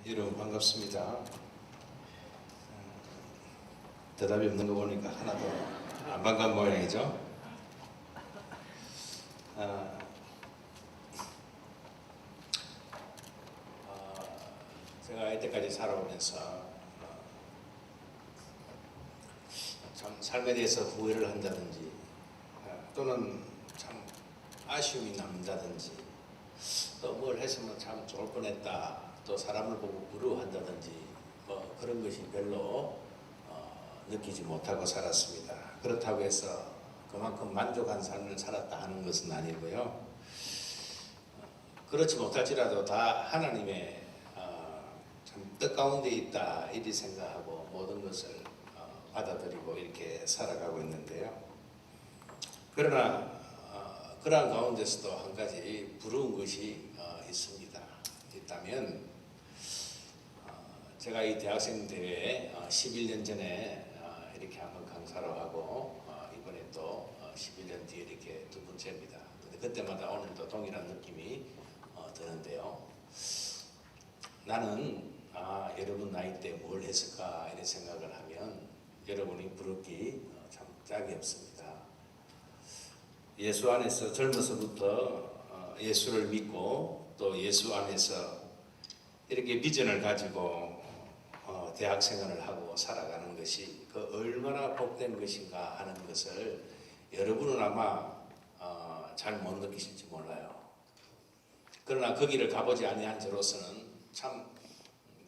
여러분 반갑습니다. 대답이 없는 거 보니까 하나도 안 반가운 모양이죠. 제가 이때까지 살아오면서 참 삶에 대해서 후회를 한다든지 또는 참 아쉬움이 남다든지 또 뭘 했으면 참 좋을 뻔했다, 또 사람을 보고 부러워한다든지 뭐 그런 것이 별로 느끼지 못하고 살았습니다. 그렇다고 해서 그만큼 만족한 삶을 살았다 하는 것은 아니고요. 그렇지 못할지라도 다 하나님의 참 뜻 가운데 있다 이리 생각하고 모든 것을 받아들이고 이렇게 살아가고 있는데요. 그러나 그러한 가운데서도 한 가지 부러운 것이 있다면 제가 이 대학생 대회에 11년 전에 이렇게 한번 강사로 하고 이번에 또 11년 뒤에 이렇게 두 번째입니다. 근데 그때마다 오늘도 동일한 느낌이 드는데요. 나는 여러분 나이 때 뭘 했을까 이런 생각을 하면 여러분이 부럽기 참 짝이 없습니다. 예수 안에서 젊어서부터 예수를 믿고 또 예수 안에서 이렇게 비전을 가지고 대학 생활을 하고 살아가는 것이 그 얼마나 복된 것인가 하는 것을 여러분은 아마 잘 못 느끼실지 몰라요. 그러나 그 길을 가보지 아니한 저로서는 참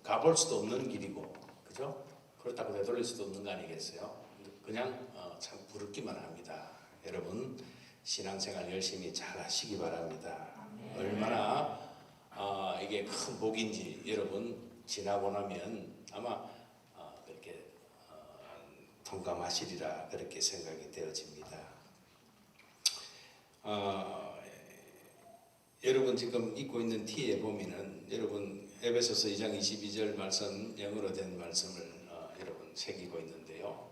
가볼 수도 없는 길이고, 그죠? 그렇다고 되돌릴 수도 없는 거 아니겠어요? 그냥 참 부럽기만 합니다. 여러분 신앙생활 열심히 잘 하시기 바랍니다. 얼마나 이게 큰 복인지 여러분 지나고 나면 아마 그렇게 동감하시리라 그렇게 생각이 되어집니다. 여러분 지금 입고 있는 티에 보면은 여러분 에베소서 2장 22절 말씀 영어로 된 말씀을 여러분 새기고 있는데요.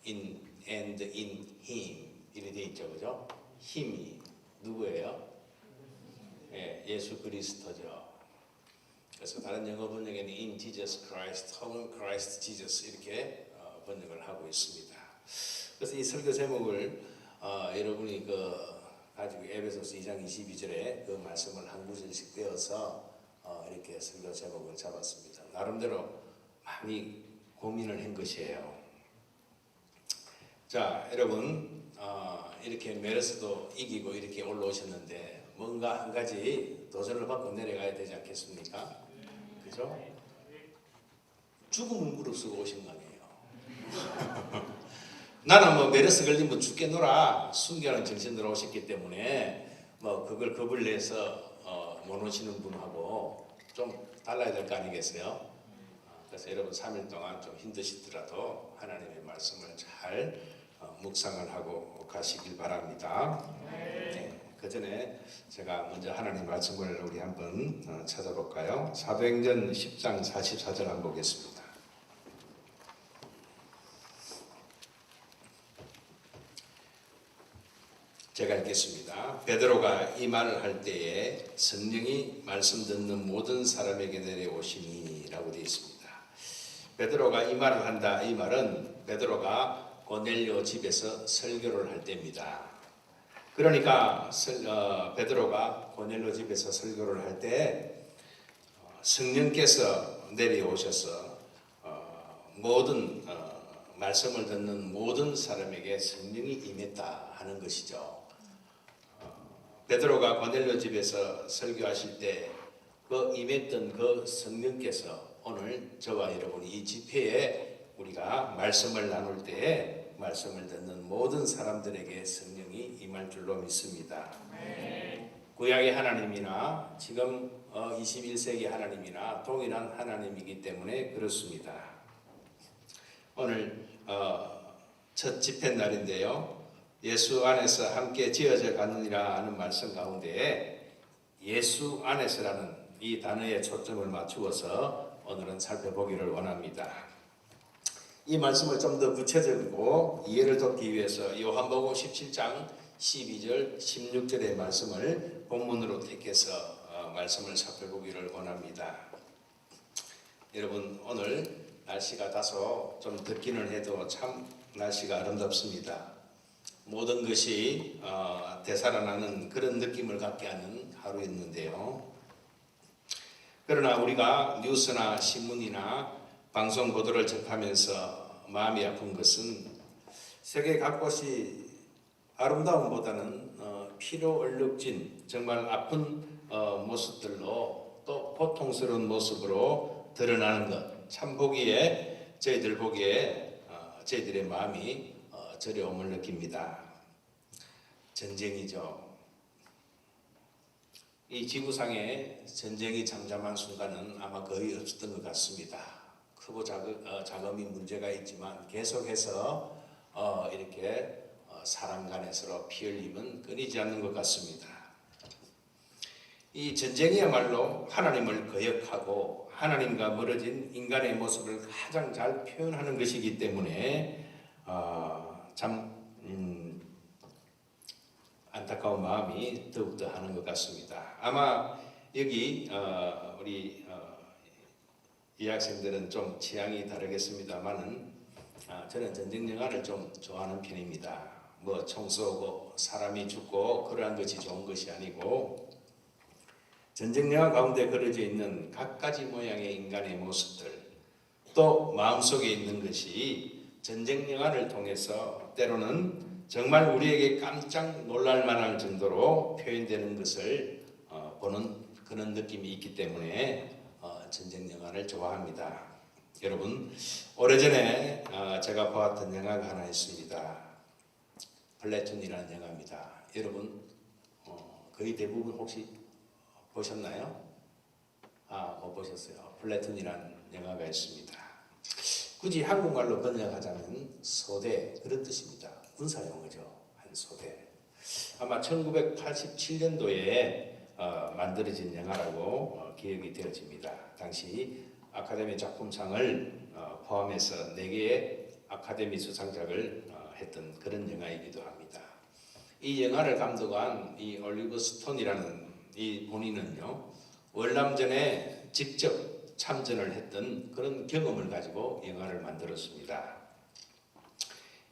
In and in Him 이렇게 돼 있죠, 그죠? 힘이 누구예요? 예수 그리스도죠. 그래서 다른 영어 번역에는 in Jesus Christ 혹은 Christ Jesus 이렇게 번역을 하고 있습니다. 그래서 이 설교 제목을 여러분이 가지고 에베소서 2장 22절에 그 말씀을 한 구절씩 떼어서 이렇게 설교 제목을 잡았습니다. 나름대로 많이 고민을 한 것이에요. 자, 여러분 이렇게 메르스도 이기고 이렇게 올라오셨는데 뭔가 한 가지 도전을 받고 내려가야 되지 않겠습니까? 그죠? 죽음을 무릅쓰고 오신 거 아니에요. 나는 뭐 메르스 걸리면 죽겠노라 순결한 정신으로 오셨기 때문에 뭐 그걸 겁을 내서 못 오시는 분하고 좀 달라야 될 거 아니겠어요? 그래서 여러분 3일 동안 좀 힘드시더라도 하나님의 말씀을 잘 묵상을 하고 가시길 바랍니다. 네, 그 전에 제가 먼저 하나님 말씀을 우리 한번 찾아볼까요? 사도행전 10장 44절 한번 보겠습니다. 제가 읽겠습니다. 베드로가 이 말을 할 때에 성령이 말씀 듣는 모든 사람에게 내려오시니 라고 되어 있습니다. 베드로가 이 말을 한다. 이 말은 베드로가 고넬료 집에서 설교를 할 때입니다. 그러니까 베드로가 고넬료 집에서 설교를 할 때 성령께서 내려오셔서 모든 말씀을 듣는 모든 사람에게 성령이 임했다 하는 것이죠. 베드로가 고넬료 집에서 설교하실 때 그 임했던 그 성령께서 오늘 저와 여러분이 이 집회에 우리가 말씀을 나눌 때에 말씀을 듣는 모든 사람들에게 성령이 임할 줄로 믿습니다. 구약의 하나님이나 지금 21세기 하나님이나 동일한 하나님이기 때문에 그렇습니다. 오늘 첫 집회 날인데요. 예수 안에서 함께 지어져 가느니라 하는 말씀 가운데 예수 안에서라는 이 단어에 초점을 맞추어서 오늘은 살펴보기를 원합니다. 이 말씀을 좀 더 구체적이고 이해를 돕기 위해서 요한복음 17장 12절 16절의 말씀을 본문으로 택해서 말씀을 살펴보기를 원합니다. 여러분 오늘 날씨가 다소 좀 덥기는 해도 참 날씨가 아름답습니다. 모든 것이 되살아나는 그런 느낌을 갖게 하는 하루였는데요. 그러나 우리가 뉴스나 신문이나 방송 보도를 접하면서 마음이 아픈 것은 세계 각곳이 아름다움보다는 피로 얼룩진 정말 아픈 모습들로 또 고통스러운 모습으로 드러나는 것, 참 보기에 저희들의 마음이 저려움을 느낍니다. 전쟁이죠. 이 지구상에 전쟁이 잠잠한 순간은 아마 거의 없었던 것 같습니다. 크고 작음이 문제가 있지만 계속해서 이렇게 사람 간에 서로 피 흘림은 끊이지 않는 것 같습니다. 이 전쟁이야말로 하나님을 거역하고 하나님과 멀어진 인간의 모습을 가장 잘 표현하는 것이기 때문에 참 안타까운 마음이 더욱더 하는 것 같습니다. 아마 여기 우리 이 학생들은 좀 취향이 다르겠습니다만은 저는 전쟁 영화를 좀 좋아하는 편입니다. 뭐 총 쏘고 사람이 죽고 그러한 것이 좋은 것이 아니고 전쟁 영화 가운데 그려져 있는 갖가지 모양의 인간의 모습들 또 마음속에 있는 것이 전쟁 영화를 통해서 때로는 정말 우리에게 깜짝 놀랄 만할 정도로 표현되는 것을 보는 그런 느낌이 있기 때문에 전쟁 영화를 좋아합니다. 여러분 오래전에 제가 보았던 영화가 하나 있습니다. 플래툰이라는 영화입니다. 여러분 거의 대부분 혹시 보셨나요? 못 보셨어요. 플래툰이라는 영화가 있습니다. 굳이 한국말로 번역하자면 소대 그런 뜻입니다. 군사용어죠. 한 소대. 아마 1987년도에 만들어진 영화라고 기억이 되어집니다. 당시 아카데미 작품상을 포함해서 4개의 아카데미 수상작을 했던 그런 영화이기도 합니다. 이 영화를 감독한 이 올리버 스톤이라는 이 본인은요 월남전에 직접 참전을 했던 그런 경험을 가지고 영화를 만들었습니다.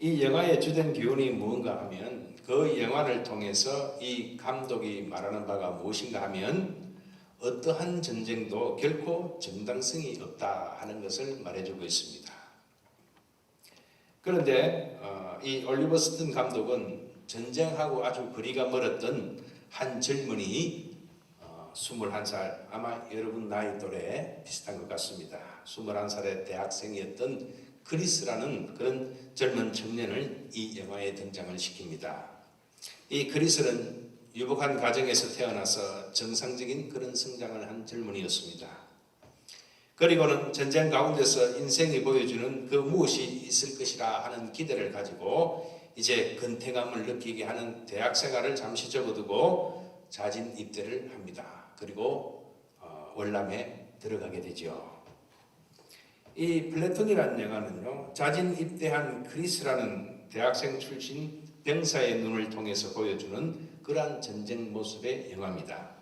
이 영화의 주된 교훈이 무엇인가 하면 그 영화를 통해서 이 감독이 말하는 바가 무엇인가 하면 어떠한 전쟁도 결코 정당성이 없다 하는 것을 말해주고 있습니다. 그런데 이 올리버 스톤 감독은 전쟁하고 아주 거리가 멀었던 한 젊은이 21살 아마 여러분 나이 또래 비슷한 것 같습니다. 21살의 대학생이었던 크리스라는 그런 젊은 청년을 이 영화에 등장을 시킵니다. 이 크리스는 유복한 가정에서 태어나서 정상적인 그런 성장을 한 젊은이였습니다. 그리고는 전쟁 가운데서 인생이 보여주는 그 무엇이 있을 것이라 하는 기대를 가지고 이제 근태감을 느끼게 하는 대학 생활을 잠시 접어두고 자진 입대를 합니다. 그리고 월남에 들어가게 되죠. 이 플래툰이라는 영화는요, 자진 입대한 크리스라는 대학생 출신 병사의 눈을 통해서 보여주는 그러한 전쟁 모습의 영화입니다.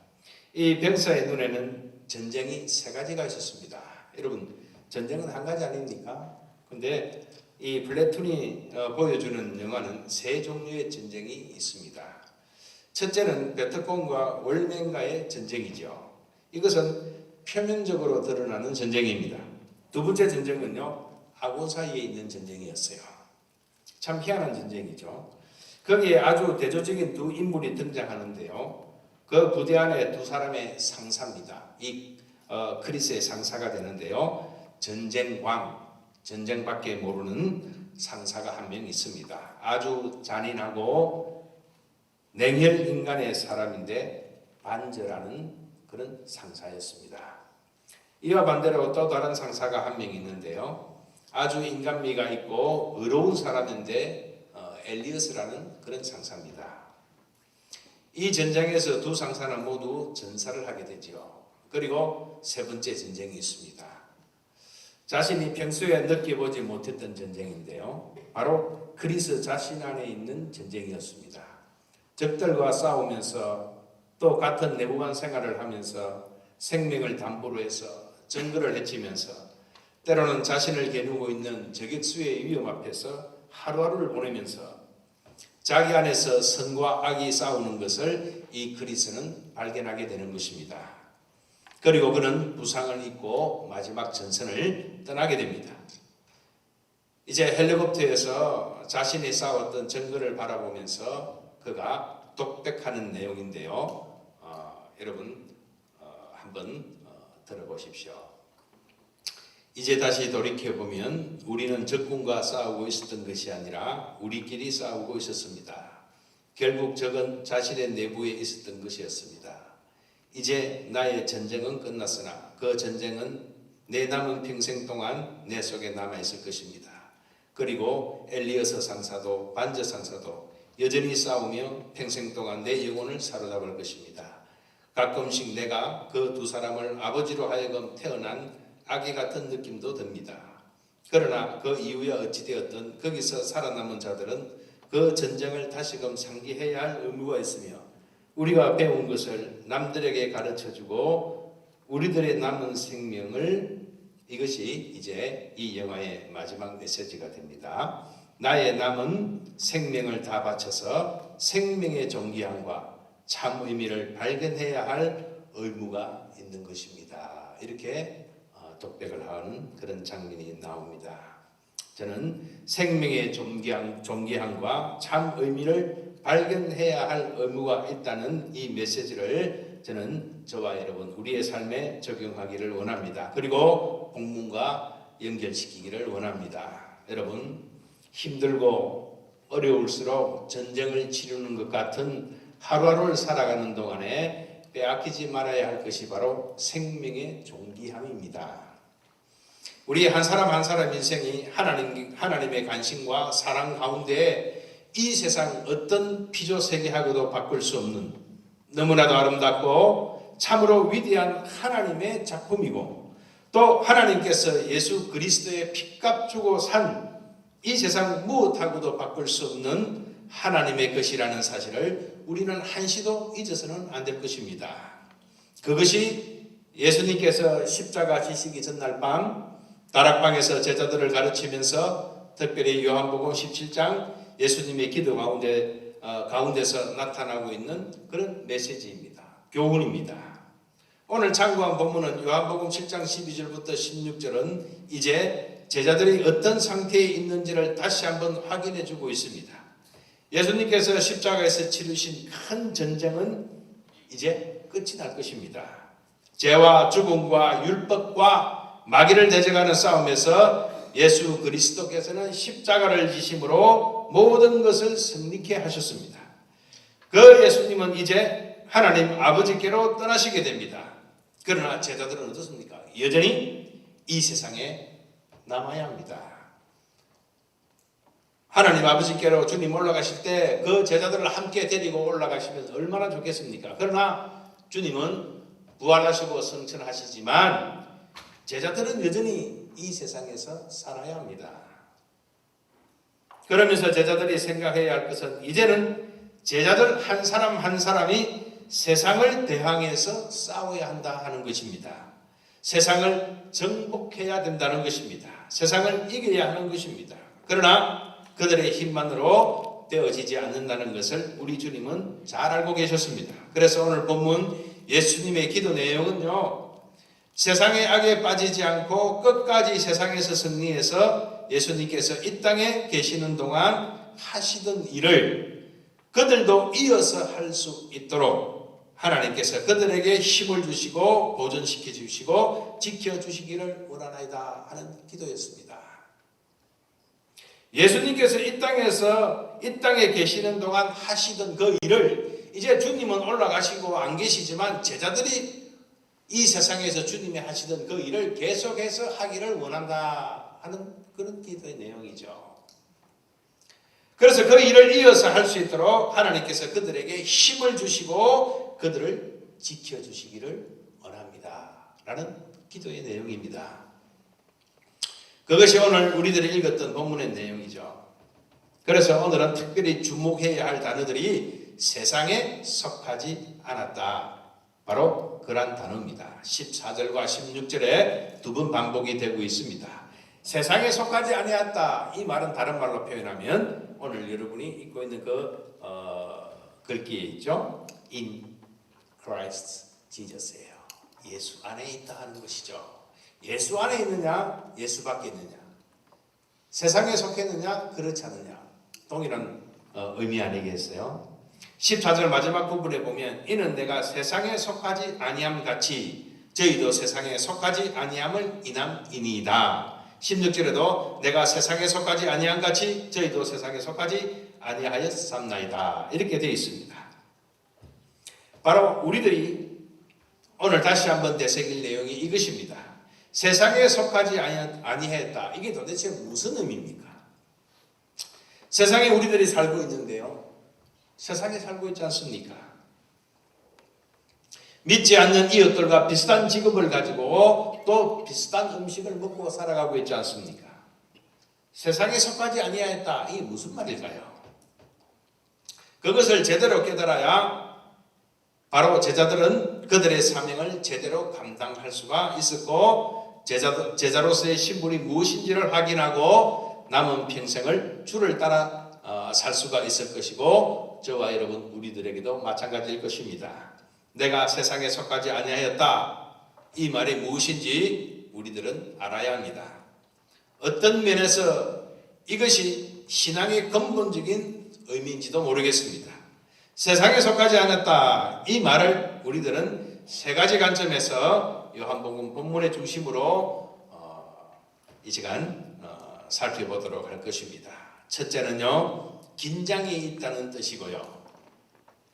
이 병사의 눈에는 전쟁이 3가지가 있었습니다. 여러분, 전쟁은 한 가지 아닙니까? 근데 이 플래툰이 보여주는 영화는 3종류의 전쟁이 있습니다. 첫째는 베트콩과 월맹과의 전쟁이죠. 이것은 표면적으로 드러나는 전쟁입니다. 두 번째 전쟁은요, 아군 사이에 있는 전쟁이었어요. 참 희한한 전쟁이죠. 거기에 아주 대조적인 2 인물이 등장하는데요. 그 부대 안에 2 사람의 상사입니다. 이 크리스의 상사가 되는데요. 전쟁광, 전쟁밖에 모르는 상사가 한 명 있습니다. 아주 잔인하고 냉혈 인간의 사람인데 반절하는 그런 상사였습니다. 이와 반대로 또 다른 상사가 한 명 있는데요. 아주 인간미가 있고 의로운 사람인데 엘리어스라는 그런 상사입니다. 이 전쟁에서 2 상사는 모두 전사를 하게 되죠. 그리고 3번째 전쟁이 있습니다. 자신이 평소에 느껴보지 못했던 전쟁인데요. 바로 크리스 자신 안에 있는 전쟁이었습니다. 적들과 싸우면서 또 같은 내무반 생활을 하면서 생명을 담보로 해서 정글을 헤치면서 때로는 자신을 겨누고 있는 저격수의 위험 앞에서 하루하루를 보내면서 자기 안에서 선과 악이 싸우는 것을 이 그리스는 발견하게 되는 것입니다. 그리고 그는 부상을 입고 마지막 전선을 떠나게 됩니다. 이제 헬리콥터에서 자신이 싸웠던 정글을 바라보면서 그가 독백하는 내용인데요. 여러분 한번 들어보십시오. 이제 다시 돌이켜보면 우리는 적군과 싸우고 있었던 것이 아니라 우리끼리 싸우고 있었습니다. 결국 적은 자신의 내부에 있었던 것이었습니다. 이제 나의 전쟁은 끝났으나 그 전쟁은 내 남은 평생 동안 내 속에 남아있을 것입니다. 그리고 엘리어서 상사도 반저 상사도 여전히 싸우며 평생 동안 내 영혼을 사로잡을 것입니다. 가끔씩 내가 그 두 사람을 아버지로 하여금 태어난 아기 같은 느낌도 듭니다. 그러나 그 이후에 어찌되었든 거기서 살아남은 자들은 그 전쟁을 다시금 상기해야 할 의무가 있으며 우리가 배운 것을 남들에게 가르쳐주고 우리들의 남은 생명을 이것이 이제 이 영화의 마지막 메시지가 됩니다. 나의 남은 생명을 다 바쳐서 생명의 존귀함과 참 의미를 발견해야 할 의무가 있는 것입니다. 이렇게 독백을 하는 그런 장면이 나옵니다. 저는 생명의 존귀함과 참 의미를 발견해야 할 의무가 있다는 이 메시지를 저는 저와 여러분 우리의 삶에 적용하기를 원합니다. 그리고 본문과 연결시키기를 원합니다. 여러분 힘들고 어려울수록 전쟁을 치르는 것 같은 하루하루를 살아가는 동안에 빼앗기지 말아야 할 것이 바로 생명의 존귀함입니다. 우리 한 사람 한 사람 인생이 하나님의 관심과 사랑 가운데 이 세상 어떤 피조세계하고도 바꿀 수 없는 너무나도 아름답고 참으로 위대한 하나님의 작품이고 또 하나님께서 예수 그리스도의 핏값 주고 산 이 세상 무엇하고도 바꿀 수 없는 하나님의 것이라는 사실을 우리는 한시도 잊어서는 안 될 것입니다. 그것이 예수님께서 십자가 지시기 전날 밤 다락방에서 제자들을 가르치면서 특별히 요한복음 17장 예수님의 기도 가운데서 나타나고 있는 그런 메시지입니다. 교훈입니다. 오늘 참고한 본문은 요한복음 7장 12절부터 16절은 이제 제자들이 어떤 상태에 있는지를 다시 한번 확인해 주고 있습니다. 예수님께서 십자가에서 치르신 큰 전쟁은 이제 끝이 날 것입니다. 죄와 죽음과 율법과 마귀를 대적하는 싸움에서 예수 그리스도께서는 십자가를 지심으로 모든 것을 승리케 하셨습니다. 그 예수님은 이제 하나님 아버지께로 떠나시게 됩니다. 그러나 제자들은 어떻습니까? 여전히 이 세상에 남아야 합니다. 하나님 아버지께로 주님 올라가실 때 그 제자들을 함께 데리고 올라가시면 얼마나 좋겠습니까? 그러나 주님은 부활하시고 승천하시지만 제자들은 여전히 이 세상에서 살아야 합니다. 그러면서 제자들이 생각해야 할 것은 이제는 제자들 한 사람 한 사람이 세상을 대항해서 싸워야 한다 하는 것입니다. 세상을 정복해야 된다는 것입니다. 세상을 이겨야 하는 것입니다. 그러나 그들의 힘만으로 되어지지 않는다는 것을 우리 주님은 잘 알고 계셨습니다. 그래서 오늘 본문 예수님의 기도 내용은요, 세상의 악에 빠지지 않고 끝까지 세상에서 승리해서 예수님께서 이 땅에 계시는 동안 하시던 일을 그들도 이어서 할 수 있도록 하나님께서 그들에게 힘을 주시고 보존시켜 주시고 지켜주시기를 원하나이다 하는 기도였습니다. 예수님께서 이 땅에 계시는 동안 하시던 그 일을 이제 주님은 올라가시고 안 계시지만 제자들이 이 세상에서 주님이 하시던 그 일을 계속해서 하기를 원한다 하는 그런 기도의 내용이죠. 그래서 그 일을 이어서 할 수 있도록 하나님께서 그들에게 힘을 주시고 그들을 지켜주시기를 원합니다 라는 기도의 내용입니다. 그것이 오늘 우리들이 읽었던 본문의 내용이죠. 그래서 오늘은 특별히 주목해야 할 단어들이 세상에 속하지 않았다, 바로 그런 단어입니다. 14절과 16절에 두 번 반복이 되고 있습니다. 세상에 속하지 아니하였다. 이 말은 다른 말로 표현하면 오늘 여러분이 읽고 있는 그 글귀에 있죠. In Christ Jesus예요. 예수 안에 있다 하는 것이죠. 예수 안에 있느냐, 예수 밖에 있느냐, 세상에 속했느냐, 그렇지 않느냐, 동일한 의미 아니겠어요? 14절 마지막 부분에 보면 이는 내가 세상에 속하지 아니함 같이 저희도 세상에 속하지 아니함을 인함이니이다. 16절에도 내가 세상에 속하지 아니함 같이 저희도 세상에 속하지 아니하였삼나이다. 이렇게 되어 있습니다. 바로 우리들이 오늘 다시 한번 되새길 내용이 이것입니다. 세상에 속하지 아니했다. 이게 도대체 무슨 의미입니까? 세상에 우리들이 살고 있는데요. 세상에 살고 있지 않습니까? 믿지 않는 이웃들과 비슷한 직업을 가지고 또 비슷한 음식을 먹고 살아가고 있지 않습니까? 세상에 속하지 아니하였다. 이게 무슨 말일까요? 그것을 제대로 깨달아야 바로 제자들은 그들의 사명을 제대로 감당할 수가 있었고 제자로서의 신분이 무엇인지를 확인하고 남은 평생을 주를 따라 살 수가 있을 것이고 저와 여러분 우리들에게도 마찬가지일 것입니다. 내가 세상에 속하지 아니하였다. 이 말이 무엇인지 우리들은 알아야 합니다. 어떤 면에서 이것이 신앙의 근본적인 의미인지도 모르겠습니다. 세상에 속하지 않았다. 이 말을 우리들은 세 가지 관점에서 요한복음 본문의 중심으로 이 시간 살펴보도록 할 것입니다. 첫째는요, 긴장이 있다는 뜻이고요.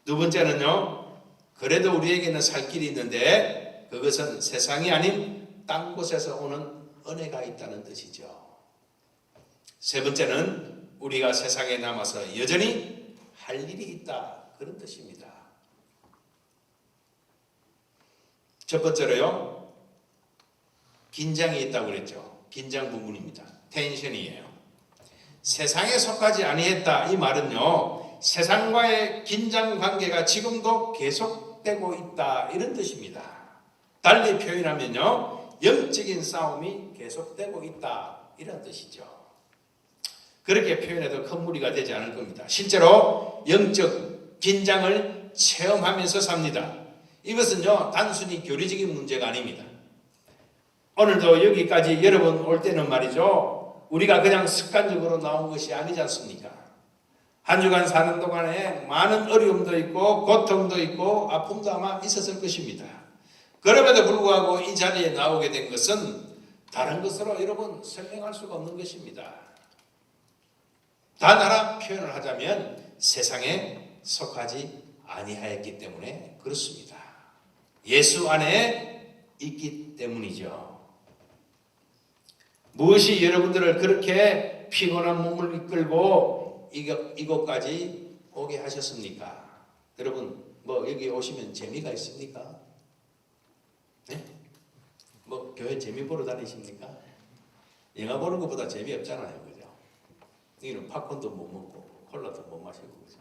두 번째는요, 그래도 우리에게는 살 길이 있는데 그것은 세상이 아닌 딴 곳에서 오는 은혜가 있다는 뜻이죠. 세 번째는 우리가 세상에 남아서 여전히 할 일이 있다. 그런 뜻입니다. 첫 번째로요, 긴장이 있다고 그랬죠. 긴장 부분입니다. 텐션이에요. 세상에 속하지 아니했다. 이 말은요, 세상과의 긴장 관계가 지금도 계속되고 있다. 이런 뜻입니다. 달리 표현하면요, 영적인 싸움이 계속되고 있다. 이런 뜻이죠. 그렇게 표현해도 큰 무리가 되지 않을 겁니다. 실제로 영적 긴장을 체험하면서 삽니다. 이것은요, 단순히 교리적인 문제가 아닙니다. 오늘도 여기까지 여러분 올 때는 말이죠, 우리가 그냥 습관적으로 나온 것이 아니지 않습니까? 한 주간 사는 동안에 많은 어려움도 있고 고통도 있고 아픔도 아마 있었을 것입니다. 그럼에도 불구하고 이 자리에 나오게 된 것은 다른 것으로 여러분 설명할 수가 없는 것입니다. 단 하나 표현을 하자면 세상에 속하지 아니하였기 때문에 그렇습니다. 예수 안에 있기 때문이죠. 무엇이 여러분들을 그렇게 피곤한 몸을 이끌고 이곳까지 오게 하셨습니까? 여러분, 뭐 여기 오시면 재미가 있습니까? 네? 뭐 교회 재미 보러 다니십니까? 영화 보는 것보다 재미없잖아요. 그죠? 여기는 팝콘도 못 먹고 콜라도 못 마시고 그죠?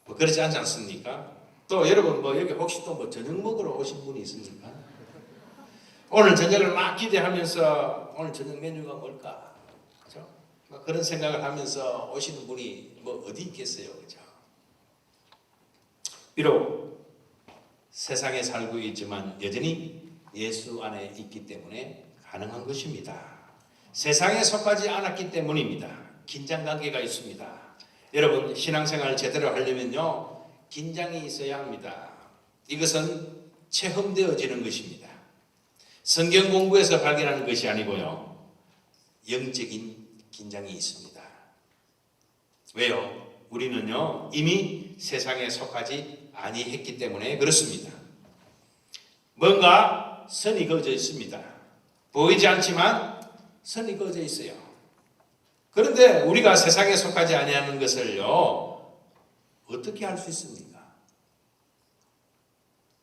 뭐 그렇지 않지 않습니까? 또 여러분 뭐 여기 혹시 또 뭐 저녁 먹으러 오신 분이 있습니까? 오늘 저녁을 막 기대하면서 오늘 저녁 메뉴가 뭘까? 그죠? 뭐 그런 생각을 하면서 오시는 분이 뭐 어디 있겠어요, 그죠? 비록 세상에 살고 있지만 여전히 예수 안에 있기 때문에 가능한 것입니다. 세상에 속하지 않았기 때문입니다. 긴장 관계가 있습니다. 여러분 신앙생활 제대로 하려면요, 긴장이 있어야 합니다. 이것은 체험되어지는 것입니다. 성경 공부에서 발견하는 것이 아니고요, 영적인 긴장이 있습니다. 왜요? 우리는요 이미 세상에 속하지 아니했기 때문에 그렇습니다. 뭔가 선이 그어져 있습니다. 보이지 않지만 선이 그어져 있어요. 그런데 우리가 세상에 속하지 아니하는 것을요 어떻게 할 수 있습니까?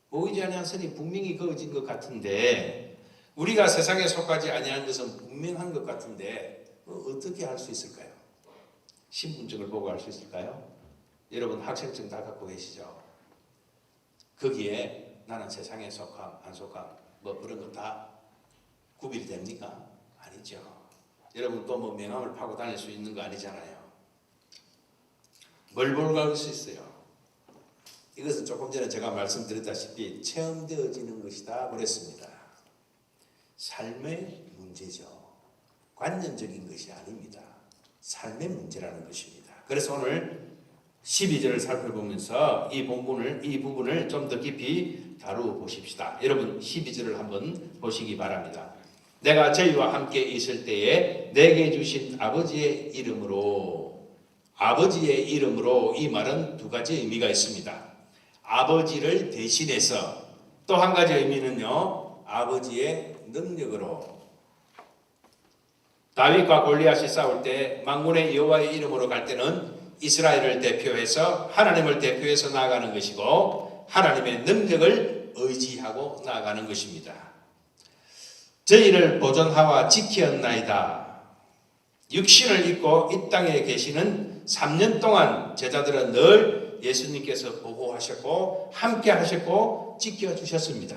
보이지 아니한 선이 분명히 그어진 것 같은데 우리가 세상에 속하지 아니한 것은 분명한 것 같은데 어떻게 할 수 있을까요? 신분증을 보고 할 수 있을까요? 여러분 학생증 다 갖고 계시죠? 거기에 나는 세상에 속함 안 속함 뭐 그런 거 다 구별됩니까? 아니죠. 여러분 또 뭐 명함을 파고 다닐 수 있는 거 아니잖아요. 뭘 보고 갈 수 있어요? 이것은 조금 전에 제가 말씀드렸다시피 체험되어지는 것이다 그랬습니다. 삶의 문제죠. 관념적인 것이 아닙니다. 삶의 문제라는 것입니다. 그래서 오늘 12절을 살펴보면서 이 부분을 좀 더 깊이 다루어 보십시다. 여러분 12절을 한번 보시기 바랍니다. 내가 저희와 함께 있을 때에 내게 주신 아버지의 이름으로 이 말은 두 가지 의미가 있습니다. 아버지를 대신해서 또 한 가지 의미는요. 아버지의 능력으로 다윗과 골리앗이 싸울 때 만군의 여호와의 이름으로 갈 때는 이스라엘을 대표해서 하나님을 대표해서 나아가는 것이고 하나님의 능력을 의지하고 나아가는 것입니다. 저희를 보존하와 지키었나이다. 육신을 입고 이 땅에 계시는 3년 동안 제자들은 늘 예수님께서 보호하셨고 함께 하셨고 지켜주셨습니다.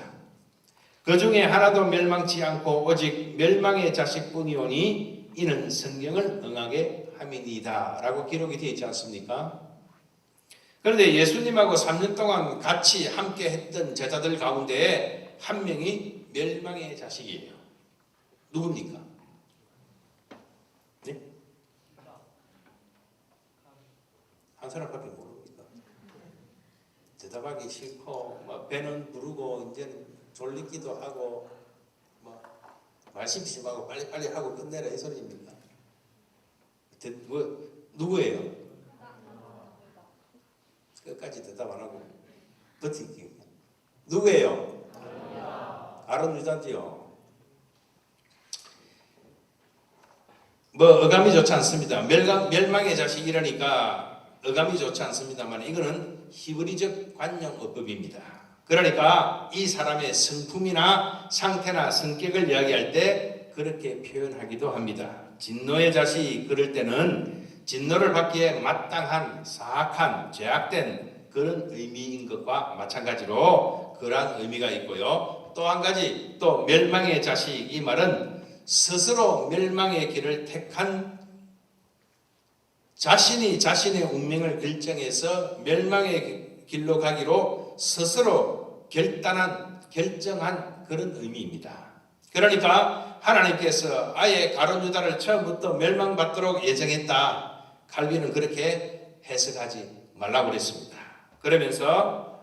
그 중에 하나도 멸망치 않고 오직 멸망의 자식뿐이오니 이는 성경을 응하게 함이니이다 라고 기록이 되어 있지 않습니까? 그런데 예수님하고 3년 동안 같이 함께 했던 제자들 가운데 한 명이 멸망의 자식이에요. 누굽니까? 네? 한 사람밖에 모릅니까? 대답하기 싫고 막 배는 부르고 이제는 졸리기도 하고 뭐 말씀 심하고 빨리빨리 하고 끝내라 이 소리입니까? 누구예요? 끝까지 대답 안 하고 버티기. 누구예요? 아론 유다지요. 뭐 어감이 좋지 않습니다. 멸망의 자식이라니까 어감이 좋지 않습니다만 이거는 히브리적 관용어법입니다. 그러니까 이 사람의 성품이나 상태나 성격을 이야기할 때 그렇게 표현하기도 합니다. 진노의 자식 그럴 때는 진노를 받기에 마땅한 사악한 죄악된 그런 의미인 것과 마찬가지로 그러한 의미가 있고요. 또 한 가지 또 멸망의 자식 이 말은 스스로 멸망의 길을 택한 자신이 자신의 운명을 결정해서 멸망의 길로 가기로 스스로 결정한 그런 의미입니다. 그러니까 하나님께서 아예 가룟 유다를 처음부터 멸망받도록 예정했다. 칼빈은 그렇게 해석하지 말라고 그랬습니다. 그러면서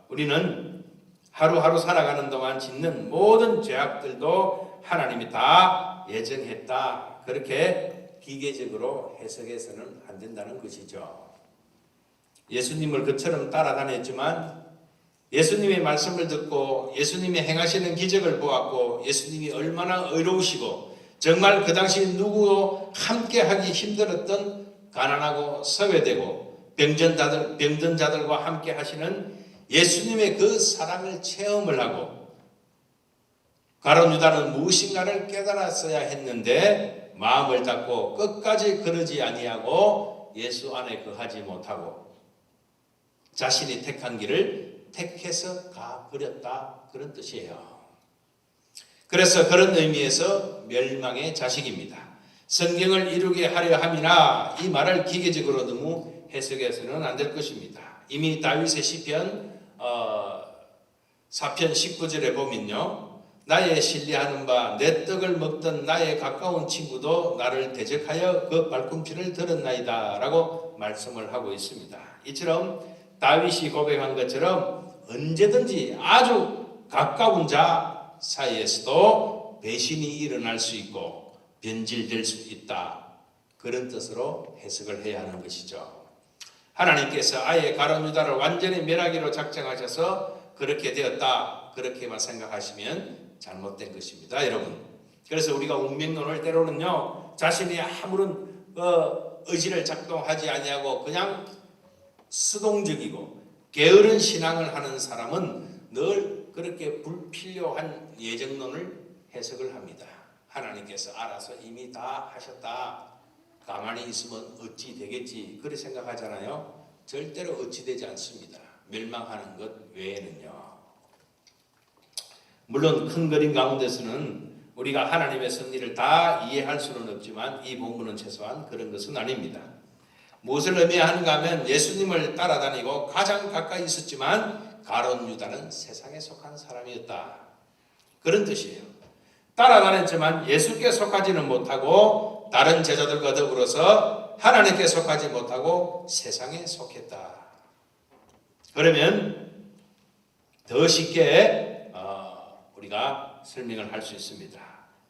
우리는 하루하루 살아가는 동안 짓는 모든 죄악들도 하나님이 다 예정했다. 그렇게 기계적으로 해석해서는 안 된다는 것이죠. 예수님을 그처럼 따라다녔지만 예수님의 말씀을 듣고 예수님이 행하시는 기적을 보았고 예수님이 얼마나 의로우시고 정말 그 당시 누구도 함께하기 힘들었던 가난하고 소외되고 병든 자들과 함께 하시는 예수님의 그 사랑을 체험을 하고 가룟 유다는 무엇인가를 깨달았어야 했는데 마음을 닫고 끝까지 그러지 아니하고 예수 안에 거하지 못하고 자신이 택한 길을 택해서 가버렸다 그런 뜻이에요. 그래서 그런 의미에서 멸망의 자식입니다. 성경을 이루게 하려 함이나 이 말을 기계적으로 너무 해석해서는 안 될 것입니다. 이미 다윗의 시편 4편 19절에 보면요. 나의 신뢰하는 바 내 떡을 먹던 나의 가까운 친구도 나를 대적하여 그 발꿈치를 들었나이다 라고 말씀을 하고 있습니다. 이처럼 다윗이 고백한 것처럼 언제든지 아주 가까운 자 사이에서도 배신이 일어날 수 있고 변질될 수 있다. 그런 뜻으로 해석을 해야 하는 것이죠. 하나님께서 아예 가룟 유다를 완전히 멸하기로 작정하셔서 그렇게 되었다. 그렇게만 생각하시면 잘못된 것입니다, 여러분. 그래서 우리가 운명론을 때로는요, 자신이 아무런 의지를 작동하지 아니하고 그냥 수동적이고 게으른 신앙을 하는 사람은 늘 그렇게 불필요한 예정론을 해석을 합니다. 하나님께서 알아서 이미 다 하셨다. 가만히 있으면 어찌 되겠지 그렇게 생각하잖아요. 절대로 어찌 되지 않습니다. 멸망하는 것 외에는요. 물론 큰 그림 가운데서는 우리가 하나님의 섭리를 다 이해할 수는 없지만 이 본문은 최소한 그런 것은 아닙니다. 무엇을 의미하는가 하면 예수님을 따라다니고 가장 가까이 있었지만 가룟 유다는 세상에 속한 사람이었다. 그런 뜻이에요. 따라다녔지만 예수께 속하지는 못하고 다른 제자들과 더불어서 하나님께 속하지 못하고 세상에 속했다. 그러면 더 쉽게 우리가 설명을 할 수 있습니다.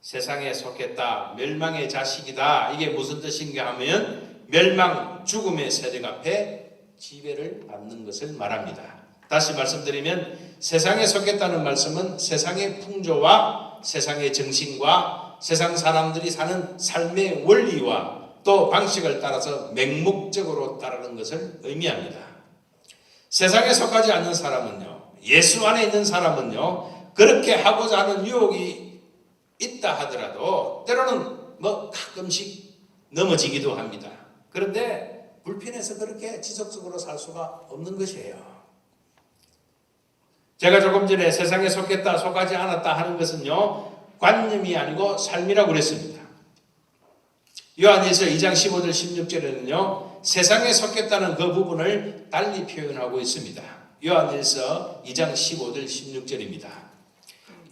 세상에 속했다, 멸망의 자식이다. 이게 무슨 뜻인가 하면 멸망, 죽음의 세력 앞에 지배를 받는 것을 말합니다. 다시 말씀드리면 세상에 속했다는 말씀은 세상의 풍조와 세상의 정신과 세상 사람들이 사는 삶의 원리와 또 방식을 따라서 맹목적으로 따르는 것을 의미합니다. 세상에 속하지 않는 사람은요, 예수 안에 있는 사람은요, 그렇게 하고자 하는 유혹이 있다 하더라도 때로는 가끔씩 넘어지기도 합니다. 그런데 불편해서 그렇게 지속적으로 살 수가 없는 것이에요. 제가 조금 전에 세상에 속했다, 속하지 않았다 하는 것은요, 관념이 아니고 삶이라고 그랬습니다. 요한일서 2장 15절 16절에는요, 세상에 속했다는 그 부분을 달리 표현하고 있습니다. 요한일서 2장 15절 16절입니다.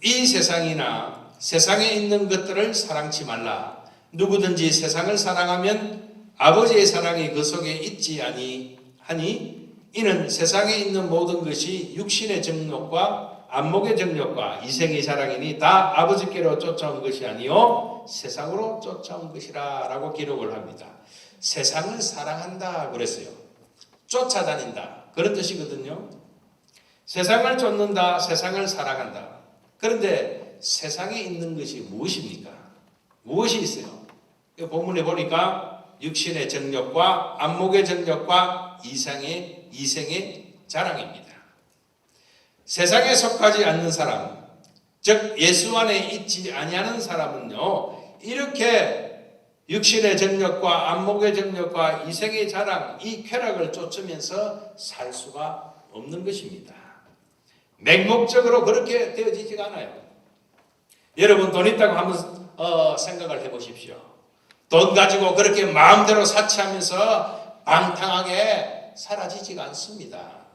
이 세상이나 세상에 있는 것들을 사랑치 말라. 누구든지 세상을 사랑하면 아버지의 사랑이 그 속에 있지 아니하니 이는 세상에 있는 모든 것이 육신의 정욕과 안목의 정욕과 이생의 자랑이니 다 아버지께로 쫓아온 것이 아니요 세상으로 쫓아온 것이라 라고 기록을 합니다. 세상을 사랑한다 그랬어요. 쫓아다닌다 그런 뜻이거든요. 세상을 쫓는다, 세상을 사랑한다. 그런데 세상에 있는 것이 무엇입니까? 무엇이 있어요? 본문에 보니까 육신의 정욕과 안목의 정욕과 이생의 자랑입니다. 세상에 속하지 않는 사람, 즉 예수 안에 있지 아니하는 사람은요, 이렇게 육신의 정욕과 안목의 정욕과 이생의 자랑, 이 쾌락을 쫓으면서 살 수가 없는 것입니다. 맹목적으로 그렇게 되어지지가 않아요. 여러분 돈 있다고 한번 생각을 해보십시오. 돈 가지고 그렇게 마음대로 사치하면서 방탕하게 사라지지가 않습니다.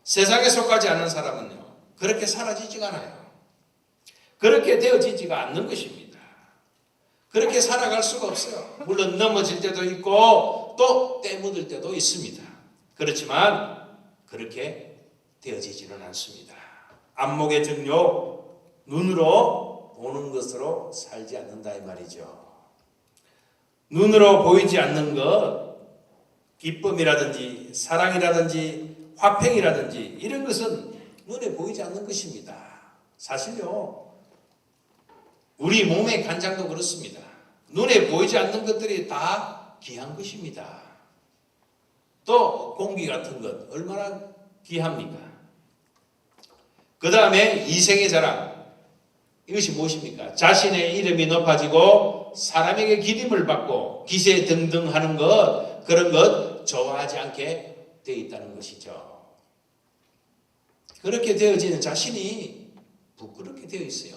세상에 속하지 않은 사람은요, 그렇게 사라지지가 않아요. 그렇게 되어지지가 않는 것입니다. 그렇게 살아갈 수가 없어요. 물론 넘어질 때도 있고 또 때묻을 때도 있습니다. 그렇지만 그렇게 되어지지는 않습니다. 안목의 정욕, 눈으로 보는 것으로 살지 않는다 이 말이죠. 눈으로 보이지 않는 것, 기쁨이라든지 사랑이라든지 화평이라든지 이런 것은 눈에 보이지 않는 것입니다. 사실요, 우리 몸의 간장도 그렇습니다. 눈에 보이지 않는 것들이 다 귀한 것입니다. 또 공기 같은 것 얼마나 귀합니까? 그 다음에 이생의 자랑, 이것이 무엇입니까? 자신의 이름이 높아지고 사람에게 기림을 받고 기세 등등하는 것, 그런 것 좋아하지 않게 되어 있다는 것이죠. 그렇게 되어지는 자신이 부끄럽게 되어 있어요.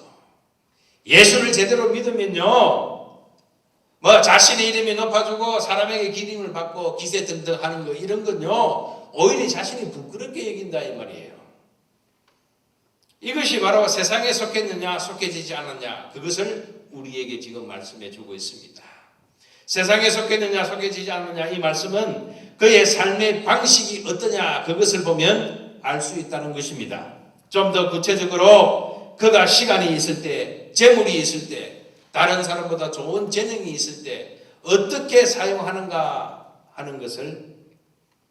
예수를 제대로 믿으면요, 자신의 이름이 높아지고 사람에게 기림을 받고 기세 등등하는 것, 이런 건요, 오히려 자신이 부끄럽게 여긴다 이 말이에요. 이것이 바로 세상에 속했느냐 속해지지 않았냐, 그것을 우리에게 지금 말씀해 주고 있습니다. 세상에 속했느냐 속해지지 않느냐, 이 말씀은 그의 삶의 방식이 어떠냐, 그것을 보면 알 수 있다는 것입니다. 좀 더 구체적으로 그가 시간이 있을 때, 재물이 있을 때, 다른 사람보다 좋은 재능이 있을 때 어떻게 사용하는가 하는 것을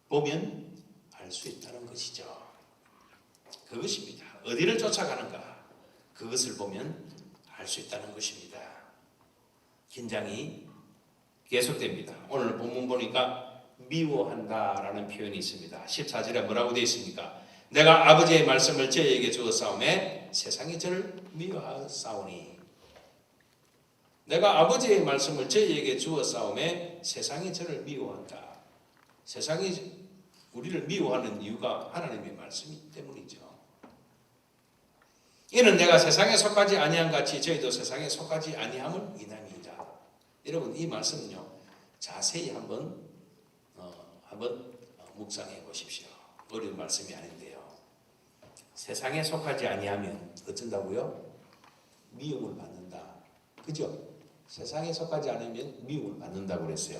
보면 알 수 있다는 것이죠. 그것입니다. 어디를 쫓아가는가, 그것을 보면 알 수 있다는 것입니다. 긴장이 계속됩니다. 오늘 본문 보니까 미워한다라는 표현이 있습니다. 14절에 뭐라고 되어 있습니까? 내가 아버지의 말씀을 저희에게 주었사오매 세상이 저를 미워하사오니. 내가 아버지의 말씀을 저희에게 주었사오매 세상이 저를 미워한다. 세상이 우리를 미워하는 이유가 하나님의 말씀이기 때문이죠. 이는 내가 세상에 속하지 아니한 같이 저희도 세상에 속하지 아니함을 이남이다. 여러분 이 말씀은요 자세히 한번 묵상해 보십시오. 어려운 말씀이 아닌데요. 세상에 속하지 아니하면 어쩐다고요? 미움을 받는다. 그죠? 세상에 속하지 않으면 미움을 받는다고 그랬어요.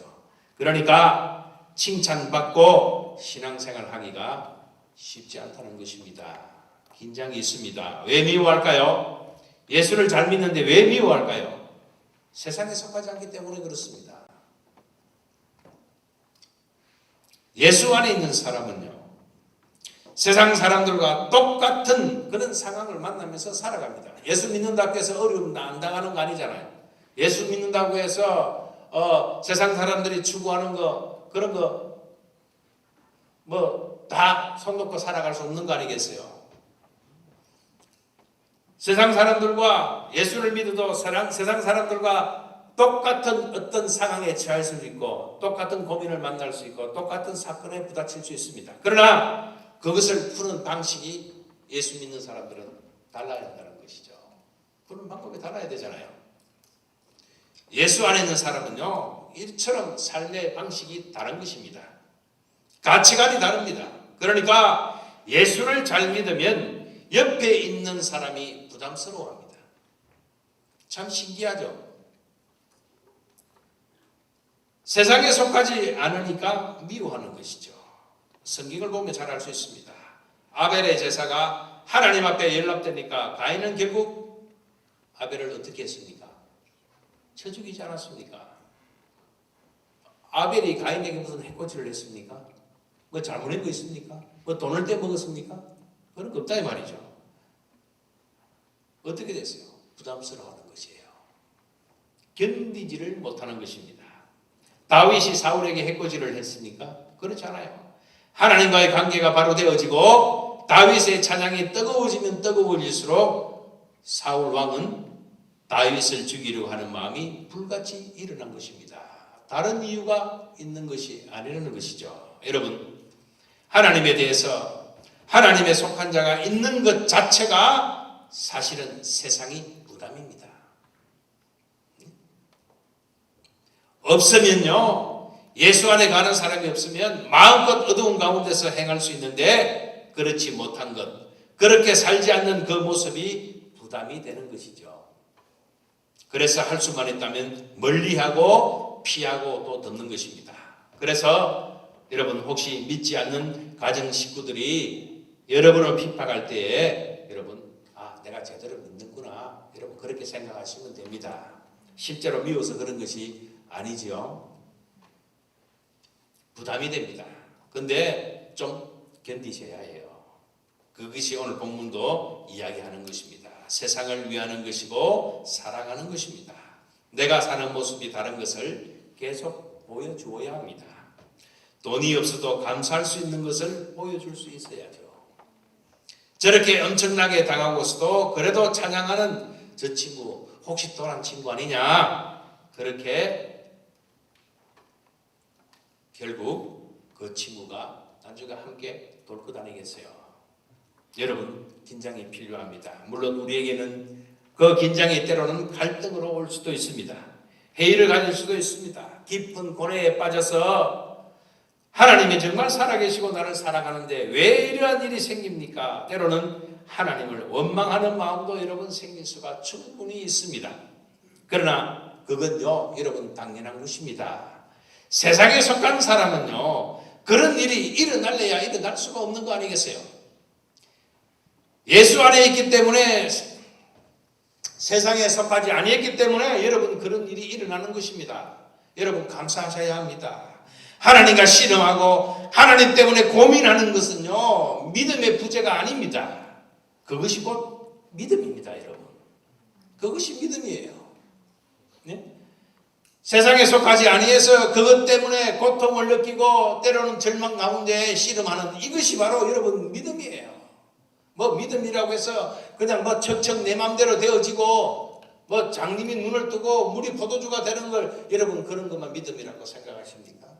그러니까 칭찬받고 신앙생활 하기가 쉽지 않다는 것입니다. 긴장이 있습니다. 왜 미워할까요? 예수를 잘 믿는데 왜 미워할까요? 세상에 속하지 않기 때문에 그렇습니다. 예수 안에 있는 사람은요, 세상 사람들과 똑같은 그런 상황을 만나면서 살아갑니다. 예수 믿는다고 해서 어려움 안 당하는 거 아니잖아요. 예수 믿는다고 해서 세상 사람들이 추구하는 거 그런 거 뭐 다 손 놓고 살아갈 수 없는 거 아니겠어요? 세상 사람들과 예수를 믿어도 세상 사람들과 똑같은 어떤 상황에 처할 수 있고 똑같은 고민을 만날 수 있고 똑같은 사건에 부딪힐 수 있습니다. 그러나 그것을 푸는 방식이 예수 믿는 사람들은 달라야 한다는 것이죠. 푸는 방법이 달라야 되잖아요. 예수 안에 있는 사람은요 이처럼 삶의 방식이 다른 것입니다. 가치관이 다릅니다. 그러니까 예수를 잘 믿으면 옆에 있는 사람이 부담스러워합니다. 참 신기하죠. 세상에 속하지 않으니까 미워하는 것이죠. 성경을 보면 잘 알 수 있습니다. 아벨의 제사가 하나님 앞에 연락되니까 가인은 결국 아벨을 어떻게 했습니까? 쳐 죽이지 않았습니까? 아벨이 가인에게 무슨 해코지를 했습니까? 뭐 잘못한 거 있습니까? 뭐 돈을 떼먹었습니까? 그런 거 없다 이 말이죠. 어떻게 됐어요? 부담스러워하는 것이에요. 견디지를 못하는 것입니다. 다윗이 사울에게 해코지를 했습니까? 그렇지 않아요. 하나님과의 관계가 바로 되어지고 다윗의 찬양이 뜨거워지면 뜨거워질수록 사울 왕은 다윗을 죽이려고 하는 마음이 불같이 일어난 것입니다. 다른 이유가 있는 것이 아니라는 것이죠. 여러분, 하나님에 대해서 하나님에 속한 자가 있는 것 자체가 사실은 세상이 부담입니다. 없으면요, 예수 안에 가는 사람이 없으면 마음껏 어두운 가운데서 행할 수 있는데 그렇지 못한 것, 그렇게 살지 않는 그 모습이 부담이 되는 것이죠. 그래서 할 수만 있다면 멀리하고 피하고 또 듣는 것입니다. 그래서 여러분 혹시 믿지 않는 가정 식구들이 여러분을 핍박할 때에 여러분 내가 제대로 믿는구나 여러분 그렇게 생각하시면 됩니다. 실제로 미워서 그런 것이 아니지요. 부담이 됩니다. 근데 좀 견디셔야 해요. 그것이 오늘 본문도 이야기하는 것입니다. 세상을 위하는 것이고 사랑하는 것입니다. 내가 사는 모습이 다른 것을 계속 보여주어야 합니다. 돈이 없어도 감사할 수 있는 것을 보여줄 수 있어야죠. 저렇게 엄청나게 당하고서도 그래도 찬양하는 저 친구 혹시 또한 친구 아니냐 그렇게 결국 그 친구가 나중에 함께 돌고 다니겠어요. 여러분 긴장이 필요합니다. 물론 우리에게는 그 긴장이 때로는 갈등으로 올 수도 있습니다. 회의를 가질 수도 있습니다. 깊은 고뇌에 빠져서 하나님이 정말 살아계시고 나를 사랑하는데 왜 이러한 일이 생깁니까? 때로는 하나님을 원망하는 마음도 여러분 생길 수가 충분히 있습니다. 그러나 그건요 여러분 당연한 것입니다. 세상에 속한 사람은요 그런 일이 일어날래야 일어날 수가 없는 거 아니겠어요? 예수 안에 있기 때문에 세상에 속하지 아니했기 때문에 여러분 그런 일이 일어나는 것입니다. 여러분 감사하셔야 합니다. 하나님과 씨름하고 하나님 때문에 고민하는 것은요 믿음의 부재가 아닙니다. 그것이 곧 믿음입니다. 여러분 그것이 믿음이에요. 네? 세상에 속하지 아니해서 그것 때문에 고통을 느끼고 때로는 절망 가운데 씨름하는 이것이 바로 여러분 믿음이에요. 뭐 믿음이라고 해서 그냥 뭐 척척 내 맘대로 되어지고 뭐 장님이 눈을 뜨고 물이 포도주가 되는 걸 여러분 그런 것만 믿음이라고 생각하십니까?